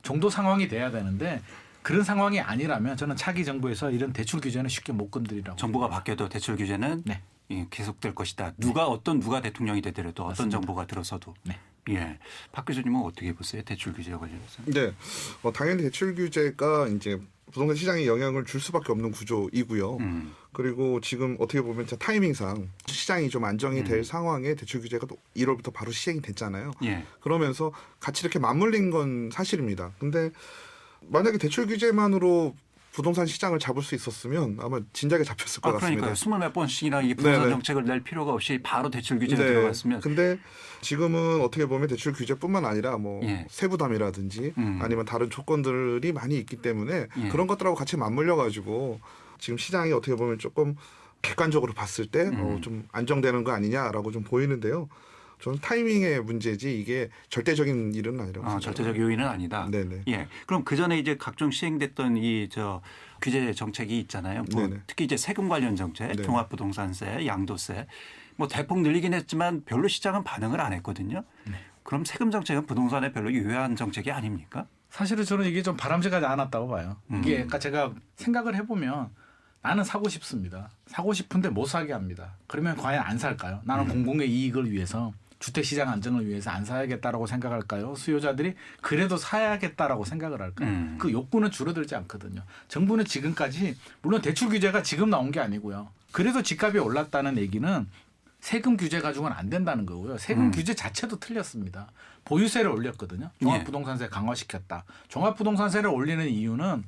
정도 상황이 돼야 되는데 그런 상황이 아니라면 저는 차기 정부에서 이런 대출 규제는 쉽게 못 건드리라고. 정부가 바뀌어도 대출 규제는 네. 계속될 것이다. 누가 대통령이 되더라도 어떤 정부가 들어서도. 네. 예. 박 교수님은 어떻게 보세요? 대출 규제와 관련해서. 네, 당연히 대출 규제가 이제 부동산 시장에 영향을 줄 수밖에 없는 구조이고요. 그리고 지금 어떻게 보면 타이밍상 시장이 좀 안정이 될 상황에 대출 규제가 또 1월부터 바로 시행이 됐잖아요. 예. 그러면서 같이 이렇게 맞물린 건 사실입니다. 근데 만약에 대출 규제만으로 부동산 시장을 잡을 수 있었으면 아마 진작에 잡혔을 것 같습니다. 그러니까요. 20몇 번씩이나 이 부동산 네네. 정책을 낼 필요가 없이 바로 대출 규제가 네. 들어갔으면. 근데 지금은 어떻게 보면 대출 규제뿐만 아니라 뭐 예. 세부담이라든지 아니면 다른 조건들이 많이 있기 때문에 예. 그런 것들하고 같이 맞물려 가지고 지금 시장이 어떻게 보면 조금 객관적으로 봤을 때 좀 안정되는 거 아니냐라고 좀 보이는데요. 저는 타이밍의 문제지 이게 절대적인 일은 아니라고 생각합니다. 절대적 요인은 아니다. 네네. 예. 그럼 그 전에 이제 각종 시행됐던 규제 정책이 있잖아요. 네네. 특히 이제 세금 관련 정책, 네. 종합부동산세, 양도세, 대폭 늘리긴 했지만 별로 시장은 반응을 안 했거든요. 그럼 세금 정책은 부동산에 별로 유효한 정책이 아닙니까? 사실은 저는 이게 좀 바람직하지 않았다고 봐요. 이게 아까 제가 생각을 해보면 나는 사고 싶습니다. 사고 싶은데 못 사게 합니다. 그러면 과연 안 살까요? 나는 공공의 이익을 위해서 주택시장 안정을 위해서 안 사야겠다라고 생각할까요? 수요자들이 그래도 사야겠다라고 생각을 할까요? 그 욕구는 줄어들지 않거든요. 정부는 지금까지 물론 대출 규제가 지금 나온 게 아니고요. 그래도 집값이 올랐다는 얘기는 세금 규제 가지고는 안 된다는 거고요. 세금 규제 자체도 틀렸습니다. 보유세를 올렸거든요. 종합부동산세 강화시켰다. 종합부동산세를 올리는 이유는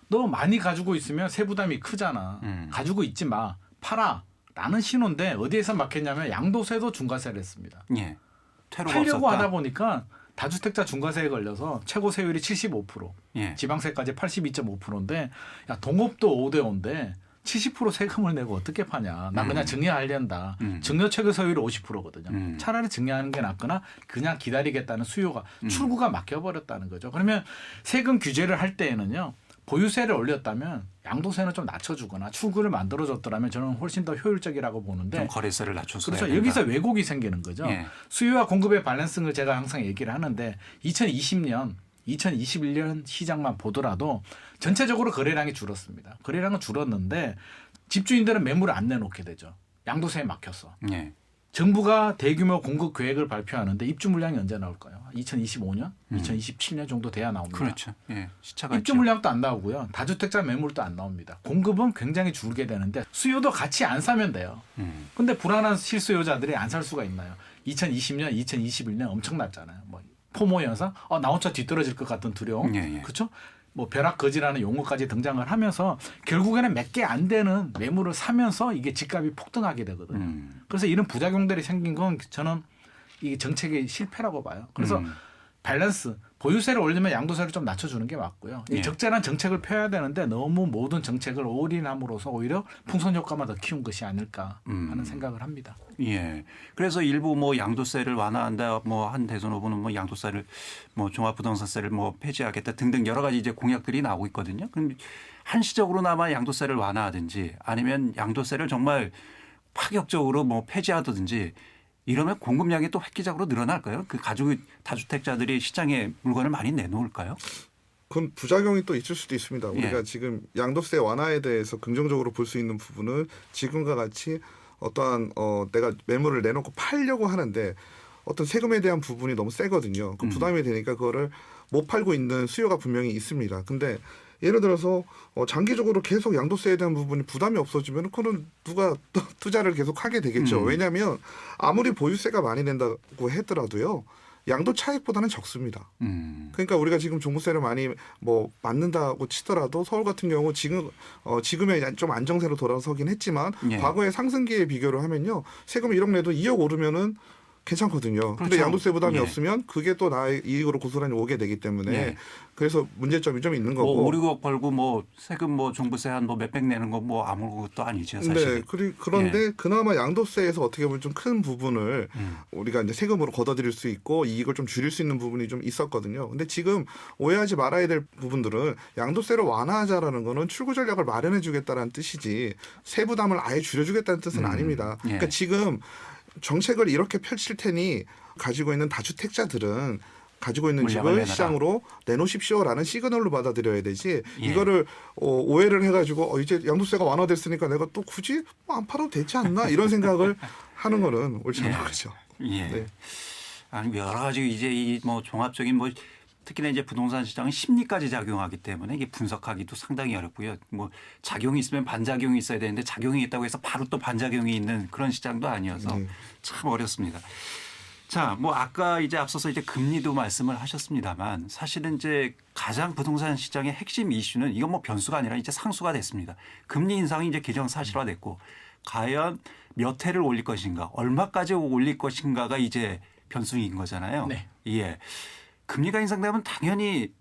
너 많이 가지고 있으면 세부담이 크잖아. 가지고 있지 마. 팔아. 라는 신호인데 어디에서 막혔냐면 양도세도 중과세를 했습니다. 예. 퇴로가 팔려고 없었다. 하다 보니까 다주택자 중과세에 걸려서 최고 세율이 75%, 예. 지방세까지 82.5%인데 야 동업도 5대5인데 70% 세금을 내고 어떻게 파냐. 나 그냥 증여하려다. 증여 최고 세율이 50%거든요. 차라리 증여하는 게 낫거나 그냥 기다리겠다는 수요가 출구가 막혀버렸다는 거죠. 그러면 세금 규제를 할 때에는요. 보유세를 올렸다면 양도세는 좀 낮춰주거나 출구를 만들어줬더라면 저는 훨씬 더 효율적이라고 보는데 좀 거래세를 낮춰서 그렇죠. 여기서 왜곡이 생기는 거죠. 예. 수요와 공급의 밸런스를 제가 항상 얘기를 하는데 2020년 2021년 시장만 보더라도 전체적으로 거래량이 줄었습니다. 거래량은 줄었는데 집주인들은 매물을 안 내놓게 되죠. 양도세에 막혔어. 예. 정부가 대규모 공급 계획을 발표하는데 입주 물량이 언제 나올까요? 2025년, 2027년 정도 돼야 나옵니다. 그렇죠. 예. 시차가 입주 있죠. 물량도 안 나오고요. 다주택자 매물도 안 나옵니다. 공급은 굉장히 줄게 되는데 수요도 같이 안 사면 돼요. 근데 불안한 실수요자들이 안 살 수가 있나요? 2020년, 2021년 엄청났잖아요. 포모 현상, 나 혼자 뒤떨어질 것 같은 두려움, 예. 그렇죠? 벼락거지라는 용어까지 등장을 하면서 결국에는 몇 개 안 되는 매물을 사면서 이게 집값이 폭등하게 되거든요. 그래서 이런 부작용들이 생긴 건 저는 이 정책의 실패라고 봐요. 그래서 밸런스, 보유세를 올리면 양도세를 좀 낮춰주는 게 맞고요. 이 예. 적절한 정책을 펴야 되는데 너무 모든 정책을 올인함으로써 오히려 풍선 효과만 더 키운 것이 아닐까 하는 생각을 합니다. 예. 그래서 일부 양도세를 완화한다, 한 대선 후보는 양도세를 종합부동산세를 폐지하겠다 등등 여러 가지 이제 공약들이 나오고 있거든요. 그럼 한시적으로나마 양도세를 완화하든지 아니면 양도세를 정말 파격적으로 폐지하든지 이러면 공급량이 또 획기적으로 늘어날까요? 그 다주택자들이 시장에 물건을 많이 내놓을까요? 그건 부작용이 또 있을 수도 있습니다. 우리가 예. 지금 양도세 완화에 대해서 긍정적으로 볼 수 있는 부분은 지금과 같이 어떠한 내가 매물을 내놓고 팔려고 하는데 어떤 세금에 대한 부분이 너무 세거든요. 그 부담이 되니까 그거를 못 팔고 있는 수요가 분명히 있습니다. 근데 예를 들어서 장기적으로 계속 양도세에 대한 부분이 부담이 없어지면 그는 누가 또 투자를 계속 하게 되겠죠. 왜냐하면 아무리 보유세가 많이 낸다고 하더라도요. 양도 차익보다는 적습니다. 그러니까 우리가 지금 종부세를 많이 뭐 맞는다고 치더라도 서울 같은 경우 지금의 좀 안정세로 돌아서긴 했지만 예. 과거의 상승기에 비교를 하면요. 세금 1억 내도 2억 오르면은 괜찮거든요. 근데 그렇죠. 양도세 부담이 예. 없으면 그게 또 나의 이익으로 고스란히 오게 되기 때문에 예. 그래서 문제점이 좀 있는 뭐 거고. 5, 6억 벌고 뭐 세금 뭐 종부세 한 뭐 몇백 내는 거 뭐 아무것도 아니죠 사실. 네, 그런데 그나마 양도세에서 어떻게 보면 좀 큰 부분을 우리가 이제 세금으로 걷어들일 수 있고 이익을 좀 줄일 수 있는 부분이 좀 있었거든요. 근데 지금 오해하지 말아야 될 부분들은 양도세를 완화하자라는 거는 출구 전략을 마련해 주겠다라는 뜻이지 세부담을 아예 줄여주겠다는 뜻은 아닙니다. 예. 그러니까 지금 정책을 이렇게 펼칠 테니 가지고 있는 다주택자들은 가지고 있는 물량을 집을 내놔라. 시장으로 내놓으십시오라는 시그널로 받아들여야 되지 예. 이거를 오해를 해가지고 이제 양도세가 완화됐으니까 내가 또 굳이 안 팔아도 되지 않나 이런 생각을 하는 거는 옳지 않은 거죠. 예. 네. 아니 여러 가지 이제 이 뭐 종합적인 뭐 특히나 이제 부동산 시장은 심리까지 작용하기 때문에 이게 분석하기도 상당히 어렵고요. 뭐 작용이 있으면 반작용이 있어야 되는데 작용이 있다고 해서 바로 또 반작용이 있는 그런 시장도 아니어서 참 어렵습니다. 자, 뭐 아까 이제 앞서서 이제 금리도 말씀을 하셨습니다만 사실은 이제 가장 부동산 시장의 핵심 이슈는 이건 뭐 변수가 아니라 이제 상수가 됐습니다. 금리 인상이 이제 기정사실화됐고 과연 몇 회를 올릴 것인가, 얼마까지 올릴 것인가가 이제 변수인 거잖아요. 네. 예. 금리가 인상되면 당연히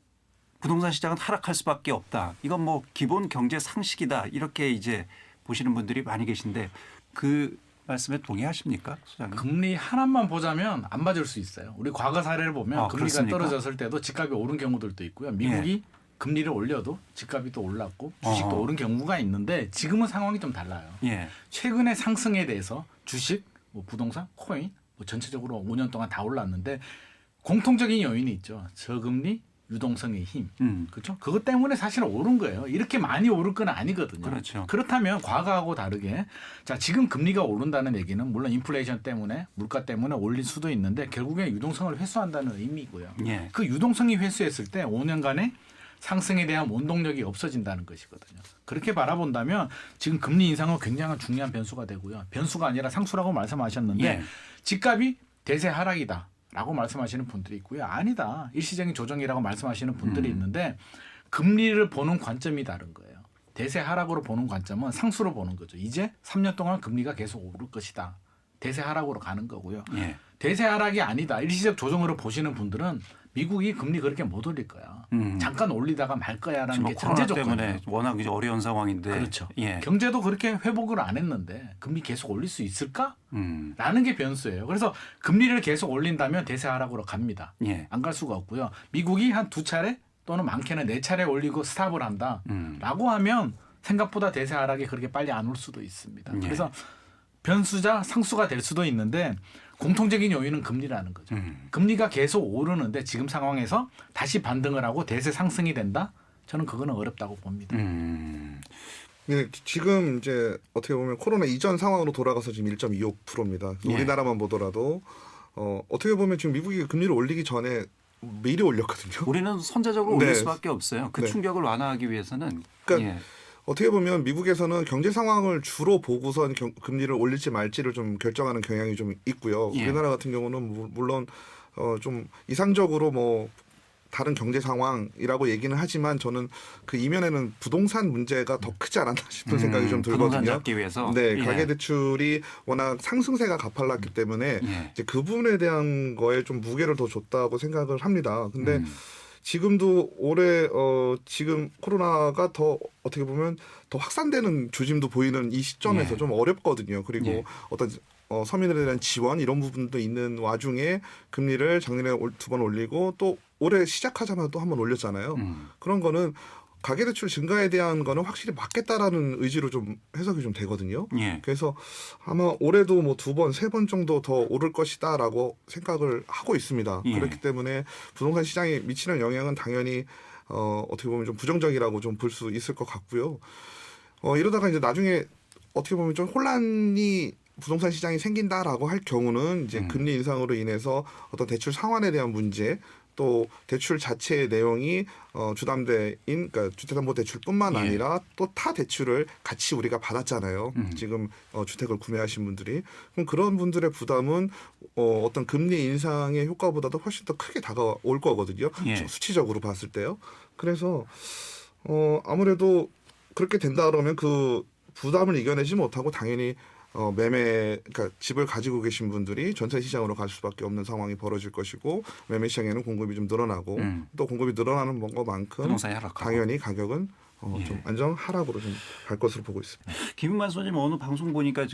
부동산 시장은 하락할 수밖에 없다. 이건 뭐 기본 경제 상식이다. 이렇게 이제 보시는 분들이 많이 계신데 그 말씀에 동의하십니까, 소장님? 금리 하나만 보자면 안 맞을 수 있어요. 우리 과거 사례를 보면 금리가 그렇습니까? 떨어졌을 때도 집값이 오른 경우들도 있고요. 미국이 금리를 올려도 집값이 또 올랐고 주식도 어허. 오른 경우가 있는데 지금은 상황이 좀 달라요. 예. 최근의 상승에 대해서 주식, 뭐 부동산, 코인 뭐 전체적으로 5년 동안 다 올랐는데 공통적인 요인이 있죠. 저금리, 유동성의 힘. 그렇죠? 그것 때문에 사실 오른 거예요. 이렇게 많이 오를 건 아니거든요. 그렇죠. 그렇다면 과거하고 다르게 자, 지금 금리가 오른다는 얘기는 물론 인플레이션 때문에 물가 때문에 올릴 수도 있는데 결국에 유동성을 회수한다는 의미고요. 예. 그 유동성이 회수했을 때 5년간의 상승에 대한 원동력이 없어진다는 것이거든요. 그렇게 바라본다면 지금 금리 인상은 굉장히 중요한 변수가 되고요. 변수가 아니라 상수라고 말씀하셨는데 예. 집값이 대세 하락이다. 라고 말씀하시는 분들이 있고요. 아니다. 일시적인 조정이라고 말씀하시는 분들이 있는데 금리를 보는 관점이 다른 거예요. 대세 하락으로 보는 관점은 상수로 보는 거죠. 이제 3년 동안 금리가 계속 오를 것이다. 대세 하락으로 가는 거고요. 예. 대세 하락이 아니다. 일시적 조정으로 보시는 분들은 미국이 금리 그렇게 못 올릴 거야. 잠깐 올리다가 말 거야라는 지금 게 코로나 전제 때문에 조건이에요. 워낙 이제 어려운 상황인데. 그렇죠. 예. 경제도 그렇게 회복을 안 했는데 금리 계속 올릴 수 있을까? 라는 게 변수예요. 그래서 금리를 계속 올린다면 대세 하락으로 갑니다. 예. 안 갈 수가 없고요. 미국이 한 2차례 또는 많게는 4차례 올리고 스탑을 한다라고 하면 생각보다 대세 하락이 그렇게 빨리 안 올 수도 있습니다. 예. 그래서 변수자 상수가 될 수도 있는데 공통적인 요인은 금리라는 거죠. 금리가 계속 오르는데 지금 상황에서 다시 반등을 하고 대세 상승이 된다? 저는 그거는 어렵다고 봅니다. 네, 지금 이제 어떻게 보면 코로나 이전 상황으로 돌아가서 지금 1.25%입니다. 예. 우리나라만 보더라도 어떻게 보면 지금 미국이 금리를 올리기 전에 미리 올렸거든요. 우리는 선제적으로 올릴 네. 수밖에 없어요. 그 네. 충격을 완화하기 위해서는. 그러니까 예. 어떻게 보면 미국에서는 경제 상황을 주로 보고선 금리를 올릴지 말지를 좀 결정하는 경향이 좀 있고요. 예. 우리나라 같은 경우는 물론 좀 이상적으로 뭐 다른 경제 상황이라고 얘기는 하지만 저는 그 이면에는 부동산 문제가 더 크지 않았나 싶은 생각이 좀 부동산 들거든요. 잡기 위해서. 네, 예. 가계대출이 워낙 상승세가 가팔랐기 때문에 예. 이제 그 부분에 대한 거에 좀 무게를 더 줬다고 생각을 합니다. 근데 지금도 올해 지금 코로나가 더 어떻게 보면 더 확산되는 조짐도 보이는 이 시점에서 예. 좀 어렵거든요. 그리고 예. 어떤 서민들에 대한 지원 이런 부분도 있는 와중에 금리를 작년에 2번 올리고 또 올해 시작하자마자 또 한 번 올렸잖아요. 그런 거는 가계대출 증가에 대한 거는 확실히 막겠다라는 의지로 좀 해석이 좀 되거든요. 예. 그래서 아마 올해도 뭐 2번, 3번 정도 더 오를 것이다라고 생각을 하고 있습니다. 예. 그렇기 때문에 부동산 시장에 미치는 영향은 당연히 어떻게 보면 좀 부정적이라고 좀 볼 수 있을 것 같고요. 이러다가 이제 나중에 어떻게 보면 좀 혼란이 부동산 시장이 생긴다라고 할 경우는 이제 금리 인상으로 인해서 어떤 대출 상환에 대한 문제 또 대출 자체의 내용이 주담대인 그러니까 주택담보대출뿐만 아니라 또 타 대출을 같이 우리가 받았잖아요. 지금 주택을 구매하신 분들이 그럼 그런 분들의 부담은 어떤 금리 인상의 효과보다도 훨씬 더 크게 다가올 거거든요. 수치적으로 봤을 때요. 그래서 아무래도 그렇게 된다 그러면 그 부담을 이겨내지 못하고 당연히 그러니까 집을 가지고 계신 분들이 전세 시장으로 갈 수밖에 없는 상황이 벌어질 것이고 매매 시장에는 공급이 좀 늘어나고 또 공급이 늘어나는 것만큼 부동산이 하락하고. 당연히 가격은 좀 안정 하락으로 좀 갈 것으로 보고 있습니다. 김은만 소장님 어느 방송 보니까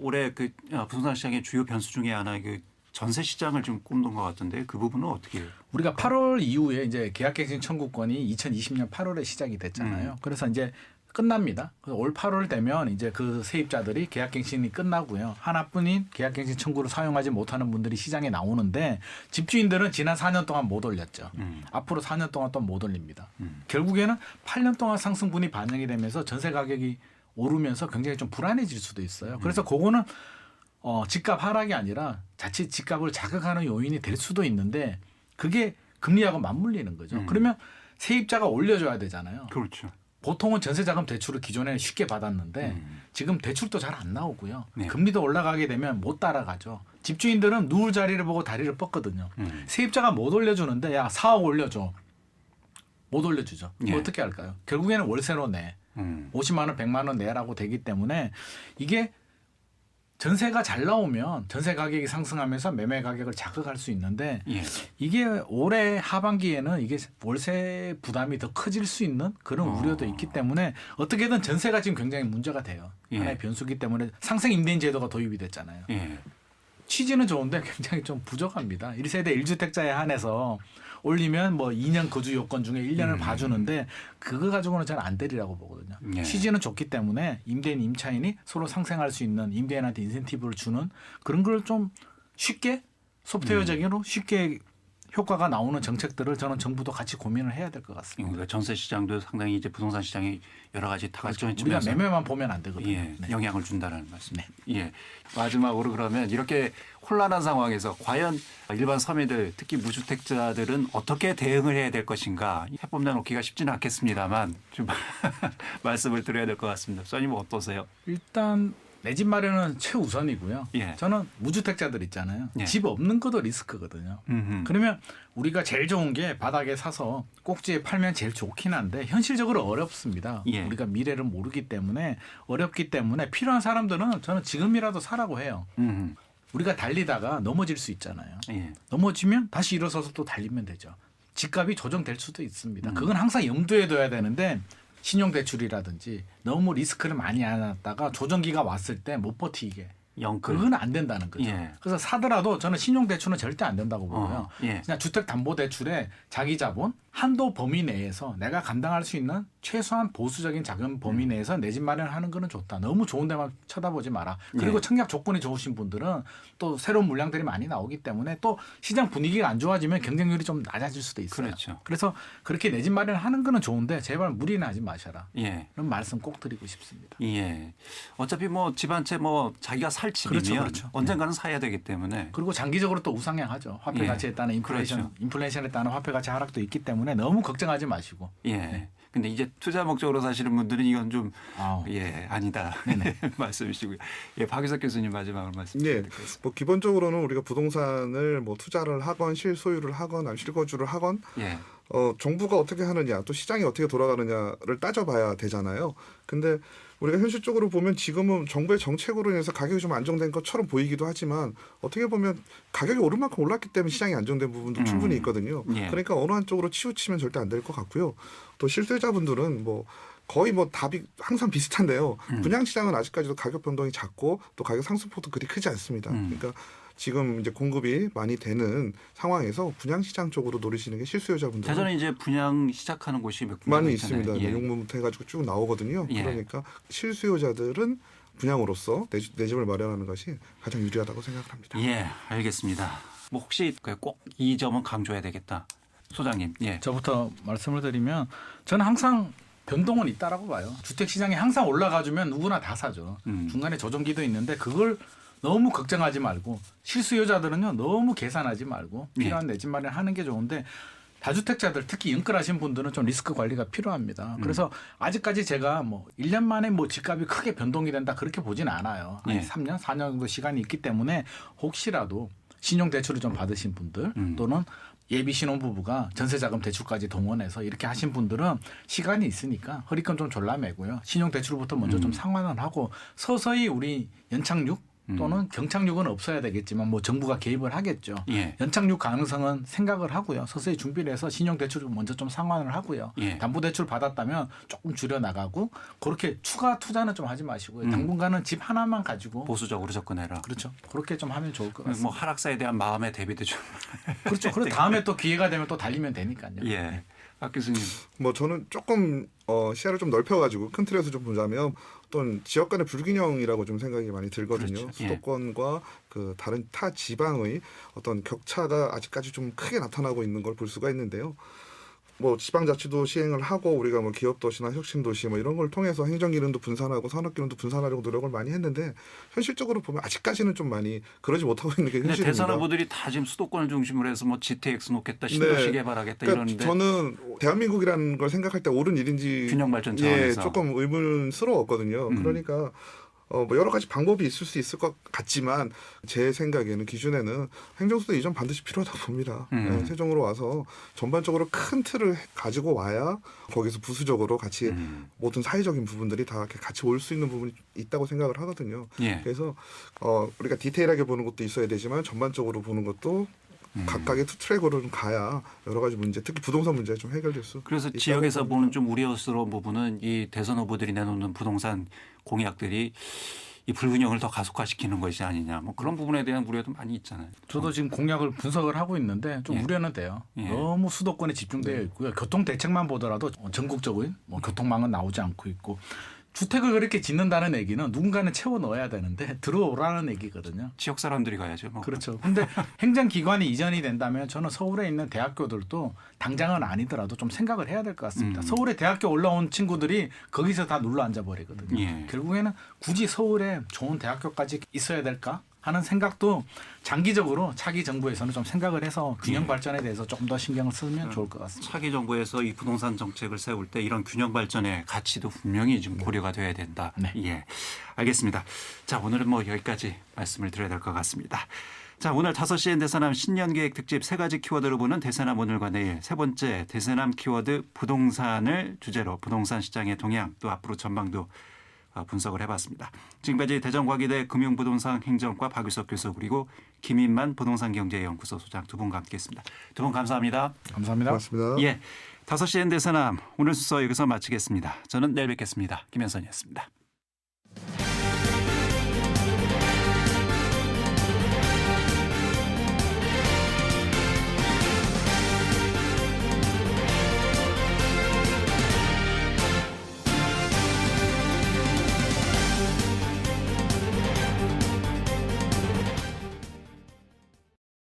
올해 그 부동산 시장의 주요 변수 중에 하나 그 전세 시장을 좀 꼽는 것 같은데 그 부분은 어떻게 해요? 우리가 8월 이후에 이제 계약갱신 청구권이 2020년 8월에 시작이 됐잖아요. 그래서 이제 끝납니다. 그래서 올 8월 되면 이제 그 세입자들이 계약갱신이 끝나고요. 하나뿐인 계약갱신 청구를 사용하지 못하는 분들이 시장에 나오는데 집주인들은 지난 4년 동안 못 올렸죠. 앞으로 4년 동안 또 못 올립니다. 결국에는 8년 동안 상승분이 반영이 되면서 전세 가격이 오르면서 굉장히 좀 불안해질 수도 있어요. 그래서 그거는 집값 하락이 아니라 자칫 집값을 자극하는 요인이 될 수도 있는데 그게 금리하고 맞물리는 거죠. 그러면 세입자가 올려줘야 되잖아요. 그렇죠. 보통은 전세자금 대출을 기존에 쉽게 받았는데 지금 대출도 잘 안 나오고요. 네. 금리도 올라가게 되면 못 따라가죠. 집주인들은 누울 자리를 보고 다리를 뻗거든요. 세입자가 못 올려주는데 야 4억 올려줘. 못 올려주죠. 예. 어떻게 할까요? 결국에는 월세로 내. 50만 원, 100만 원 내라고 되기 때문에 이게 전세가 잘 나오면 전세 가격이 상승하면서 매매 가격을 자극할 수 있는데 이게 올해 하반기에는 이게 월세 부담이 더 커질 수 있는 그런 우려도 있기 때문에 어떻게든 전세가 지금 굉장히 문제가 돼요. 하나의 변수기 때문에 상생 임대인 제도가 도입이 됐잖아요. 취지는 좋은데 굉장히 좀 부족합니다. 1세대 1주택자에 한해서 올리면 뭐 2년 거주 요건 중에 1년을 봐주는데 그거 가지고는 잘 안 되리라고 보거든요. 취지는 좋기 때문에 임대인 임차인이 서로 상생할 수 있는 임대인한테 인센티브를 주는 그런 걸 좀 쉽게 소프트웨어적으로 쉽게 효과가 나오는 정책들을 저는 정부도 같이 고민을 해야 될 것 같습니다. 그러니까 전세 시장도 상당히 이제 부동산 시장이 여러 가지 다각적인 우리가 측면에서 매매만 보면 안 되거든요. 영향을 준다는 말씀. 마지막으로 그러면 이렇게 혼란한 상황에서 과연 일반 서민들 특히 무주택자들은 어떻게 대응을 해야 될 것인가 해법 내놓기가 쉽지는 않겠습니다만 좀 말씀을 드려야 될 것 같습니다. 선생님은 어떠세요? 일단 내 집 마련은 최우선이고요. 저는 무주택자들 있잖아요. 집 없는 것도 리스크거든요. 그러면 우리가 제일 좋은 게 바닥에 사서 꼭지에 팔면 제일 좋긴 한데 현실적으로 어렵습니다. 우리가 미래를 모르기 때문에 어렵기 때문에 필요한 사람들은 저는 지금이라도 사라고 해요. 우리가 달리다가 넘어질 수 있잖아요. 넘어지면 다시 일어서서 또 달리면 되죠. 집값이 조정될 수도 있습니다. 그건 항상 염두에 둬야 되는데 신용대출이라든지 너무 리스크를 많이 안았다가 조정기가 왔을 때 못 버티게. 그건 안 된다는 거죠. 그래서 사더라도 저는 신용대출은 절대 안 된다고 보고요. 그냥 주택담보대출에 자기 자본 한도 범위 내에서 내가 감당할 수 있는 최소한 보수적인 자금 범위 내에서 내 집 마련하는 거는 좋다. 너무 좋은 데만 쳐다보지 마라. 그리고 청약 조건이 좋으신 분들은 또 새로운 물량들이 많이 나오기 때문에 또 시장 분위기가 안 좋아지면 경쟁률이 좀 낮아질 수도 있어요. 그래서 그렇게 내 집 마련하는 거는 좋은데 제발 무리는 하지 마셔라. 그런 말씀 꼭 드리고 싶습니다. 어차피 뭐 집 한 채 뭐 자기가 살 집이면 언젠가는 사야 되기 때문에 그리고 장기적으로 또 우상향하죠. 화폐 가치에 따른 인플레이션에 따른 화폐 가치 하락도 있기 때문에 너무 걱정하지 마시고. 근데 이제 투자 목적으로 사시는 분들은 이건 좀 아니다 말씀이시고요. 박유석 교수님 마지막으로 말씀드리겠습니다. 뭐 기본적으로는 우리가 부동산을 뭐 투자를 하건 실소유를 하건 아니면 실거주를 하건 정부가 어떻게 하느냐 또 시장이 어떻게 돌아가느냐를 따져봐야 되잖아요. 근데 우리가 현실적으로 보면 지금은 정부의 정책으로 인해서 가격이 좀 안정된 것처럼 보이기도 하지만 어떻게 보면 가격이 오른 만큼 올랐기 때문에 시장이 안정된 부분도 충분히 있거든요. 그러니까 어느 한쪽으로 치우치면 절대 안 될 것 같고요. 또 실수요자분들은 뭐 거의 뭐 답이 항상 비슷한데요. 분양시장은 아직까지도 가격 변동이 작고 또 가격 상승폭도 그리 크지 않습니다. 그러니까 지금 이제 공급이 많이 되는 상황에서 분양시장 쪽으로 노리시는 게 실수요자분들. 대전에 이제 분양 시작하는 곳이 몇 군데 많이 있습니다. 용문부터 해가지고 쭉 나오거든요. 그러니까 실수요자들은 분양으로서 내 집을 마련하는 것이 가장 유리하다고 생각을 합니다. 알겠습니다. 뭐 혹시 꼭 이 점은 강조해야 되겠다. 소장님. 예. 저부터 말씀을 드리면 저는 항상 변동은 있다라고 봐요. 주택 시장이 항상 올라가주면 누구나 다 사죠. 중간에 조정기도 있는데 그걸 너무 걱정하지 말고 실수요자들은요 너무 계산하지 말고 필요한 내 집 마련하는 게 좋은데 다주택자들 특히 연끌하신 분들은 좀 리스크 관리가 필요합니다. 그래서 아직까지 제가 뭐 1년 만에 뭐 집값이 크게 변동이 된다 그렇게 보진 않아요. 한 3년, 4년 정도 시간이 있기 때문에 혹시라도 신용대출을 좀 받으신 분들 또는 예비 신혼부부가 전세자금 대출까지 동원해서 이렇게 하신 분들은 시간이 있으니까 허리끈 좀 졸라매고요. 신용대출부터 먼저 좀 상환을 하고 서서히 우리 연착륙 또는 경착륙은 없어야 되겠지만 뭐 정부가 개입을 하겠죠. 예. 연착륙 가능성은 생각을 하고요. 서서히 준비를 해서 신용대출을 먼저 좀 상환을 하고요. 예. 담보대출 받았다면 조금 줄여나가고 그렇게 추가 투자는 좀 하지 마시고요. 당분간은 집 하나만 가지고 보수적으로 접근해라. 그렇죠. 그렇게 좀 하면 좋을 것 같습니다. 뭐 하락세에 대한 마음의 대비도 좀. 그렇죠. 그리고 다음에 또 기회가 되면 또 달리면 되니까요. 예. 박 교수님. 뭐 저는 조금 시야를 좀 넓혀가지고 큰 틀에서 좀 보자면 어떤 지역 간의 불균형이라고 좀 생각이 많이 들거든요. 그렇죠. 수도권과 그 다른 타 지방의 어떤 격차가 아직까지 좀 크게 나타나고 있는 걸 볼 수가 있는데요. 뭐 지방자치도 시행을 하고 우리가 뭐 기업도시나 혁신도시 뭐 이런 걸 통해서 행정기능도 분산하고 산업기능도 분산하려고 노력을 많이 했는데 현실적으로 보면 아직까지는 좀 많이 그러지 못하고 있는 게 근데 현실입니다. 대선 후보들이 다 지금 수도권을 중심으로 해서 뭐 GTX 놓겠다, 신도시 개발하겠다 그러니까 이러는데 저는 대한민국이라는 걸 생각할 때 옳은 일인지 균형 발전 차원에서 조금 의문스러웠거든요. 그러니까 뭐 여러 가지 방법이 있을 수 있을 것 같지만 제 생각에는 기준에는 행정수도 이전 반드시 필요하다고 봅니다. 세종으로 와서 전반적으로 큰 틀을 가지고 와야 거기서 부수적으로 같이 모든 사회적인 부분들이 다 이렇게 같이 올 수 있는 부분이 있다고 생각을 하거든요. 예. 그래서 우리가 디테일하게 보는 것도 있어야 되지만 전반적으로 보는 것도 각각의 투 트랙으로 좀 가야 여러 가지 문제, 특히 부동산 문제가 좀 해결될 수. 그래서 있다고 지역에서 봅니다. 보는 좀 우려스러운 부분은 이 대선 후보들이 내놓는 부동산 공약들이 이 불균형을 더 가속화시키는 것이 아니냐. 뭐 그런 부분에 대한 우려도 많이 있잖아요. 저도 지금 공약을 분석을 하고 있는데 좀 예. 우려는 돼요. 예. 너무 수도권에 집중되어 있고요. 교통 대책만 보더라도 전국적인 뭐 교통망은 나오지 않고 있고 주택을 그렇게 짓는다는 얘기는 누군가는 채워 넣어야 되는데 들어오라는 얘기거든요. 지역 사람들이 가야죠. 뭐. 그렇죠. 근데 행정기관이 이전이 된다면 저는 서울에 있는 대학교들도 당장은 아니더라도 좀 생각을 해야 될 것 같습니다. 서울에 대학교 올라온 친구들이 거기서 다 눌러 앉아 버리거든요. 예. 결국에는 굳이 서울에 좋은 대학교까지 있어야 될까 하는 생각도 장기적으로 차기 정부에서는 좀 생각을 해서 균형 발전에 대해서 조금 더 신경을 쓰면 좋을 것 같습니다. 차기 정부에서 이 부동산 정책을 세울 때 이런 균형 발전의 가치도 분명히 좀 고려가 돼야 된다. 네. 예, 알겠습니다. 자, 오늘은 뭐 여기까지 말씀을 드려야 될 것 같습니다. 자, 오늘 5시엔 대세남 신년계획 특집 3가지 키워드로 보는 대세남 오늘과 내일 세 번째 대세남 키워드 부동산을 주제로 부동산 시장의 동향 또 앞으로 전망도 분석을 해봤습니다. 지금까지 대전과기대 금융부동산 행정과 박유석 교수 그리고 김인만 부동산경제연구소 소장 두 분과 함께했습니다. 두 분 감사합니다. 감사합니다. 고맙습니다. 예, 5시엔 대세남 오늘 순서 여기서 마치겠습니다. 저는 내일 뵙겠습니다. 김현선이었습니다.